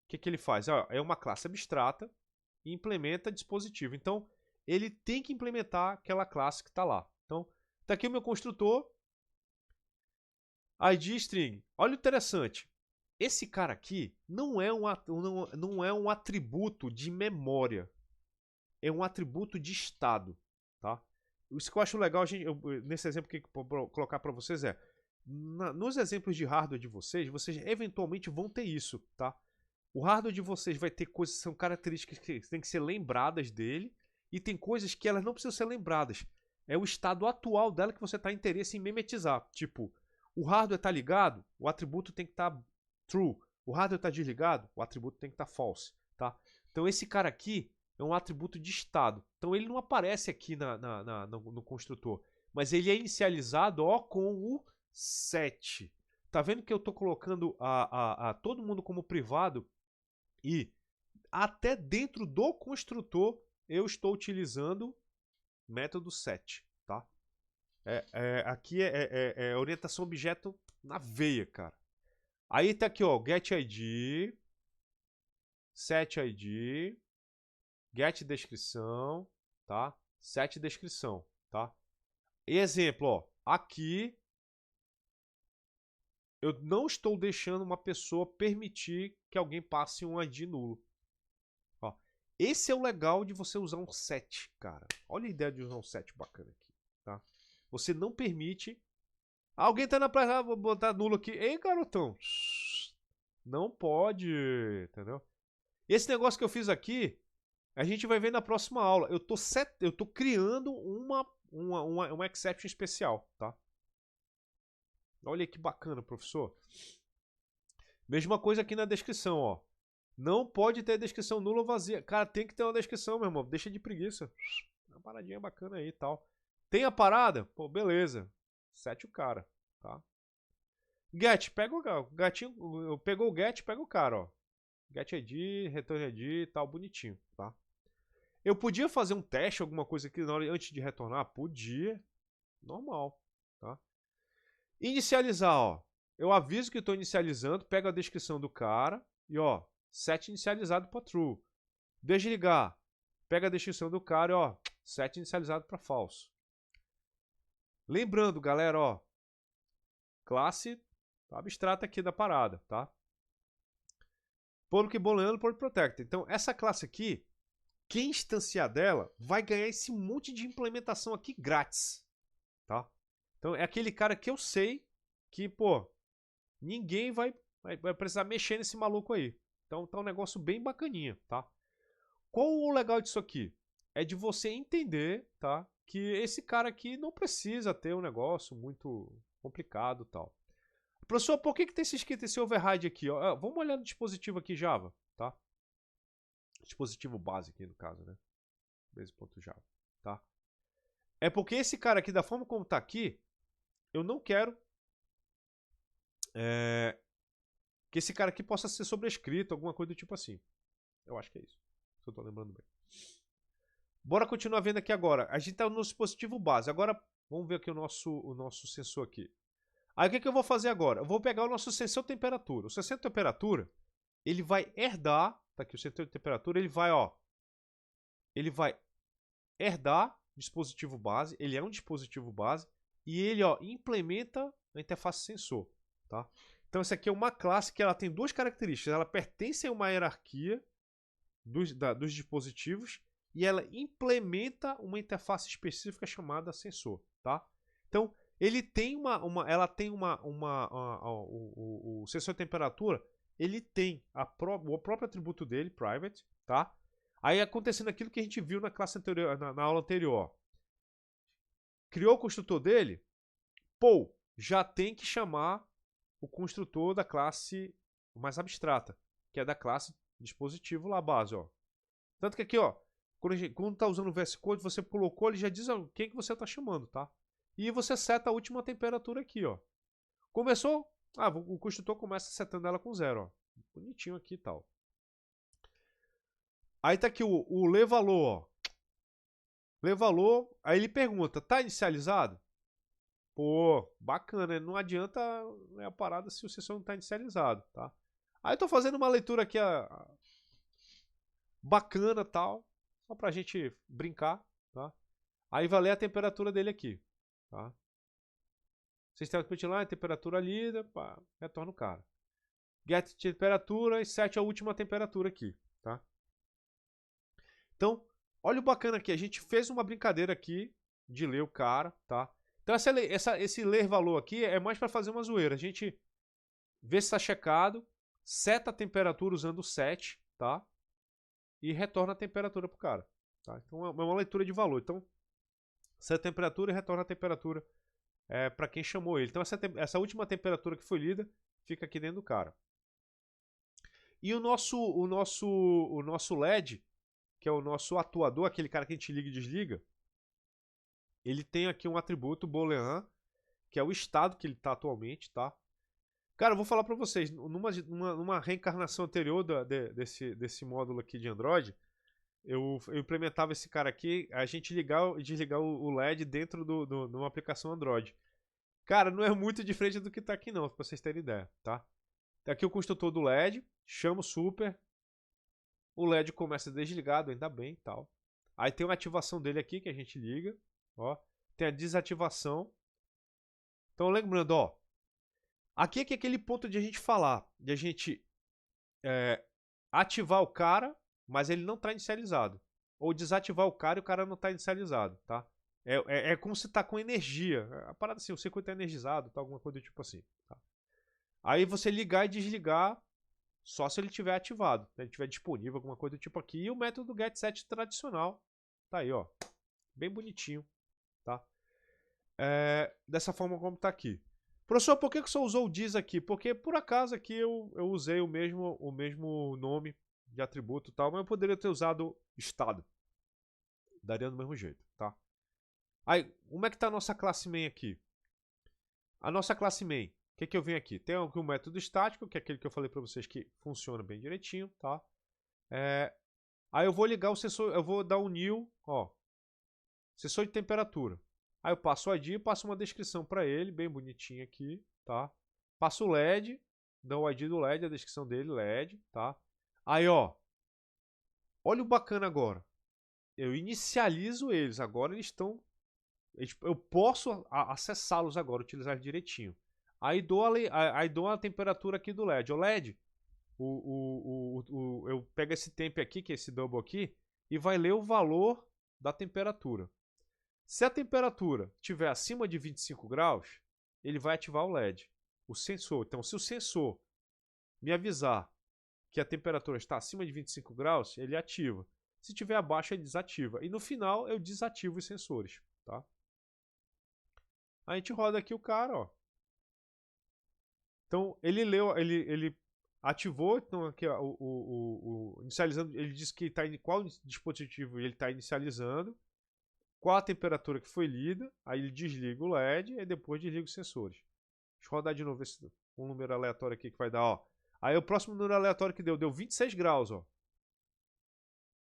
o que ele faz? É uma classe abstrata e implementa dispositivo. Então ele tem que implementar aquela classe que está lá. Então tá aqui o meu construtor. ID string. Olha o interessante. Esse cara aqui não é um atributo de memória. É um atributo de estado, tá? Isso que eu acho legal, nesse exemplo que eu vou colocar para vocês nos exemplos de hardware de vocês eventualmente vão ter isso, tá? O hardware de vocês vai ter coisas que são características que têm que ser lembradas dele, e tem coisas que elas não precisam ser lembradas. É o estado atual dela que você está interesse em mimetizar. Tipo, o hardware está ligado, o atributo tem que estar true. O hardware está desligado, o atributo tem que estar false, tá? Então esse cara aqui é um atributo de estado. Então ele não aparece aqui no construtor, mas ele é inicializado com o set. Tá vendo que eu estou colocando todo mundo como privado, e até dentro do construtor eu estou utilizando método set, tá? Aqui é orientação objeto na veia, cara. Aí tá aqui, ó, getID, setID, getDescrição, tá? SetDescrição, tá? Exemplo, ó, aqui eu não estou deixando uma pessoa permitir que alguém passe um ID nulo. Ó, esse é o legal de você usar um set, cara. Olha a ideia de usar um set bacana aqui, tá? Você não permite. Alguém tá na praia, vou botar nulo aqui. Ei, garotão. Não pode, entendeu? Esse negócio que eu fiz aqui, a gente vai ver na próxima aula. Eu tô criando uma exception especial, tá? Olha que bacana, professor. Mesma coisa aqui na descrição, ó. Não pode ter descrição nula ou vazia. Cara, tem que ter uma descrição, meu irmão. Deixa de preguiça. Uma paradinha bacana aí e tal. Tem a parada? Pô, beleza. Sete o cara, tá? Get, pega o gatinho. Pegou o get, pega o cara, ó. Get ID, return ID e tal, bonitinho, tá? Eu podia fazer um teste, alguma coisa aqui na hora, antes de retornar? Podia. Normal, tá? Inicializar, ó. Eu aviso que estou inicializando, pego a descrição do cara e, ó, set inicializado para true. Desligar, pega a descrição do cara e, ó, set inicializado para falso. Lembrando, galera, ó, classe abstrata aqui da parada, tá? Public booleano, public protected. Então, essa classe aqui, quem instanciar dela vai ganhar esse monte de implementação aqui grátis, tá? Então, é aquele cara que eu sei que, pô, ninguém vai precisar mexer nesse maluco aí. Então, tá um negócio bem bacaninha, tá? Qual o legal disso aqui? É de você entender, tá? Que esse cara aqui não precisa ter um negócio muito complicado e tal. Professor, por que tem escrito esse override aqui? Ó? Vamos olhar no dispositivo aqui Java, tá? Dispositivo base aqui no caso, né? Base.java, tá? É porque esse cara aqui, da forma como tá aqui, eu não quero que esse cara aqui possa ser sobrescrito, alguma coisa do tipo assim. Eu acho que é isso. Se eu tô lembrando bem. Bora continuar vendo aqui agora. A gente tá no dispositivo base. Agora, vamos ver aqui o nosso sensor aqui. Aí o que eu vou fazer agora? Eu vou pegar o nosso sensor temperatura. O sensor temperatura, ele vai herdar, tá aqui o sensor temperatura, ele vai, ó, ele vai herdar dispositivo base, ele é um dispositivo base e ele, ó, implementa a interface sensor, tá? Então essa aqui é uma classe que ela tem duas características, ela pertence a uma hierarquia dos dispositivos e ela implementa uma interface específica chamada sensor, tá? Então ele tem o sensor de temperatura, ele tem o próprio atributo dele, private, tá? Aí acontecendo aquilo que a gente viu na classe anterior, na aula anterior. Criou o construtor dele, pô, já tem que chamar o construtor da classe mais abstrata, que é da classe dispositivo lá base, ó. Tanto que aqui, ó, quando tá usando o VS Code, você colocou, ele já diz o que você tá chamando, tá? E você seta a última temperatura aqui, ó. Começou? Ah, o construtor começa setando ela com 0, ó. Bonitinho aqui e tal. Aí tá aqui o levalor, ó. Levalor, aí ele pergunta, tá inicializado? Pô, bacana, não adianta a parada se o sensor não tá inicializado, tá? Aí eu tô fazendo uma leitura aqui bacana tal, só pra gente brincar, tá? Aí vai ler a temperatura dele aqui, tá? Sistema de lá, temperatura lida, pá, retorna o cara. Get temperatura e set a última temperatura aqui, tá? Então, olha o bacana aqui, a gente fez uma brincadeira aqui de ler o cara, tá? Então esse ler valor aqui é mais para fazer uma zoeira. A gente vê se está checado, seta a temperatura usando o set, tá? E retorna a temperatura pro cara, tá? Então é uma leitura de valor. Então, seta a temperatura e retorna a temperatura para quem chamou ele. Então essa última temperatura que foi lida fica aqui dentro do cara. E o nosso LED, que é o nosso atuador, aquele cara que a gente liga e desliga, ele tem aqui um atributo boolean, que é o estado que ele está atualmente, tá? Cara, eu vou falar para vocês, numa reencarnação anterior desse módulo aqui de Android, eu implementava esse cara aqui, a gente ligar e desligar o LED dentro de uma aplicação Android. Cara, não é muito diferente do que está aqui não, para vocês terem ideia, tá? Tá aqui o construtor do LED, chama o super, o LED começa desligado, ainda bem, tal. Aí tem uma ativação dele aqui que a gente liga, ó. Tem a desativação. Então lembrando, ó, aqui é aquele ponto de a gente falar, de a gente ativar o cara, mas ele não está inicializado. Ou desativar o cara e o cara não está inicializado, tá? É como se está com energia. A parada assim, o circuito está energizado, tá? Alguma coisa do tipo assim. Tá? Aí você ligar e desligar só se ele estiver ativado, se ele estiver disponível, alguma coisa do tipo aqui. E o método getSet tradicional tá aí, ó. Bem bonitinho, tá? Dessa forma como tá aqui. Professor, por que você usou o diz aqui? Porque por acaso aqui eu usei o mesmo nome de atributo e tal, mas eu poderia ter usado estado. Daria do mesmo jeito, tá? Aí, como é que tá a nossa classe main aqui? A nossa classe main, o que eu venho aqui? Tem o método estático, que é aquele que eu falei para vocês que funciona bem direitinho, tá? Aí eu vou ligar o sensor, eu vou dar um new, ó, sensor de temperatura. Aí eu passo o ID e passo uma descrição para ele, bem bonitinho aqui, tá? Passo o LED, dou o ID do LED, a descrição dele, LED, tá? Aí, ó, olha o bacana agora. Eu inicializo eles, agora eles estão... Eu posso acessá-los agora, utilizar direitinho. Aí dou a temperatura aqui do LED. O LED, eu pego esse temp aqui, que é esse double aqui, e vai ler o valor da temperatura. Se a temperatura estiver acima de 25 graus, ele vai ativar o LED, o sensor. Então, se o sensor me avisar que a temperatura está acima de 25 graus, ele ativa. Se estiver abaixo, ele desativa. E no final, eu desativo os sensores, tá? A gente roda aqui o cara, ó. Então, ele leu, ele ativou, então aqui ó, inicializando, ele diz que tá, qual dispositivo ele está inicializando, qual a temperatura que foi lida, aí ele desliga o LED e depois desliga os sensores. Deixa eu rodar de novo um número aleatório aqui que vai dar, ó. Aí o próximo número aleatório que deu 26 graus, ó.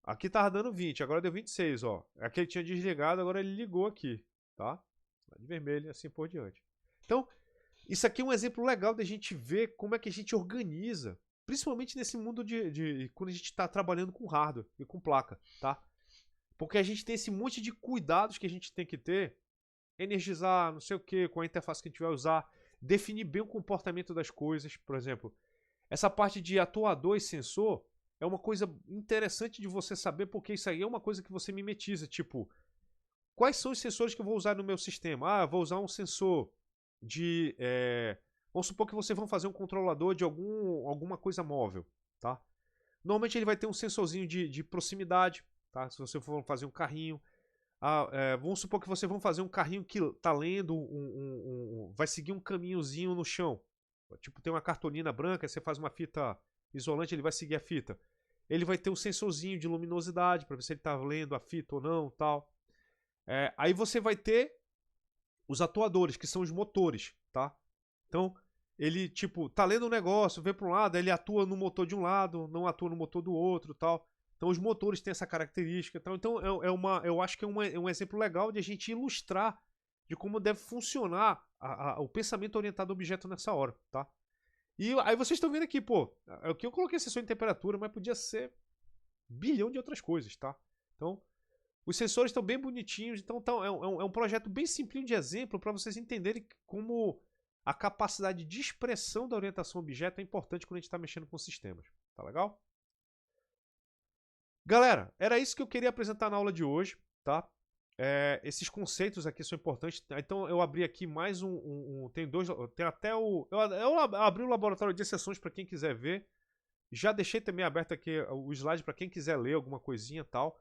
Aqui tava dando 20, agora deu 26, ó. Aqui ele tinha desligado, agora ele ligou aqui, tá? De vermelho e assim por diante. Então, isso aqui é um exemplo legal da gente ver como é que a gente organiza, principalmente nesse mundo de quando a gente está trabalhando com hardware e com placa, tá? Porque a gente tem esse monte de cuidados que a gente tem que ter, energizar, não sei o que, com a interface que a gente vai usar, definir bem o comportamento das coisas, por exemplo. Essa parte de atuador e sensor é uma coisa interessante de você saber, porque isso aí é uma coisa que você mimetiza, tipo, quais são os sensores que eu vou usar no meu sistema? Ah, vou usar um sensor de... vamos supor que vocês vão fazer um controlador de alguma coisa móvel, tá? Normalmente ele vai ter um sensorzinho de proximidade, tá? Se você for fazer um carrinho. Vamos supor que vocês vão fazer um carrinho que está lendo, vai seguir um caminhozinho no chão. Tipo, tem uma cartolina branca, você faz uma fita isolante, ele vai seguir a fita. Ele vai ter um sensorzinho de luminosidade, para ver se ele está lendo a fita ou não, tal. Aí você vai ter os atuadores, que são os motores, tá? Então, ele, tipo, tá lendo um negócio, vem para um lado, ele atua no motor de um lado, não atua no motor do outro, tal. Então, os motores têm essa característica. Então eu acho que é um exemplo legal de a gente ilustrar de como deve funcionar o pensamento orientado a objeto nessa hora, tá? E aí vocês estão vendo aqui, pô, é o que eu coloquei sensor de temperatura, mas podia ser bilhão de outras coisas, tá? Então, os sensores estão bem bonitinhos, então é um projeto bem simplinho de exemplo para vocês entenderem como a capacidade de expressão da orientação a objeto é importante quando a gente está mexendo com sistemas, tá legal? Galera, era isso que eu queria apresentar na aula de hoje, tá? Esses conceitos aqui são importantes. Então eu abri aqui mais tem até eu abri o laboratório de exceções para quem quiser ver. Já deixei também aberto aqui o slide para quem quiser ler alguma coisinha e tal.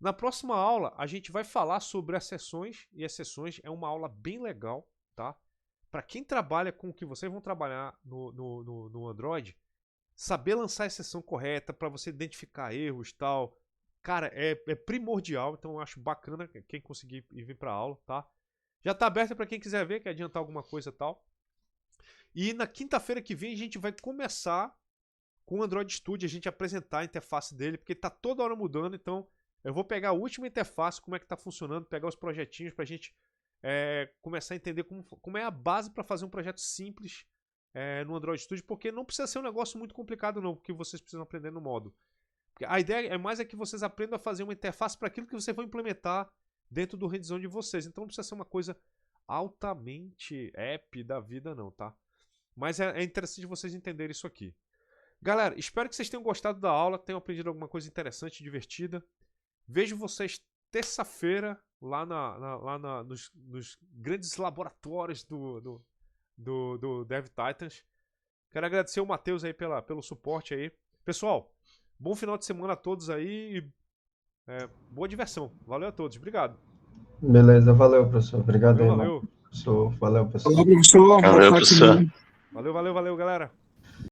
Na próxima aula a gente vai falar sobre as sessões, e as sessões é uma aula bem legal, tá? Para quem trabalha com o que vocês vão trabalhar no Android, saber lançar a exceção correta para você identificar erros e tal. Cara, é primordial, então eu acho bacana quem conseguir vir para a aula, tá? Já está aberta para quem quiser ver, quer adiantar alguma coisa e tal. E na quinta-feira que vem a gente vai começar com o Android Studio, a gente apresentar a interface dele, porque está toda hora mudando, então eu vou pegar a última interface, como é que está funcionando, pegar os projetinhos para a gente começar a entender como é a base para fazer um projeto simples no Android Studio, porque não precisa ser um negócio muito complicado não, porque vocês precisam aprender no modo. A ideia é que vocês aprendam a fazer uma interface para aquilo que vocês vão implementar dentro do hands-on de vocês. Então não precisa ser uma coisa altamente app da vida não, tá? Mas é interessante vocês entenderem isso aqui. Galera, espero que vocês tenham gostado da aula, tenham aprendido alguma coisa interessante, divertida. Vejo vocês terça-feira lá nos grandes laboratórios do Dev Titans. Quero agradecer o Matheus aí pelo suporte aí. Pessoal, bom final de semana a todos aí e boa diversão. Valeu a todos. Obrigado. Beleza, valeu, professor. Obrigado aí, mano. Valeu. Valeu, professor. Valeu, pessoal. Valeu, professor. Valeu, Boa tarde, professor. também. Valeu, galera.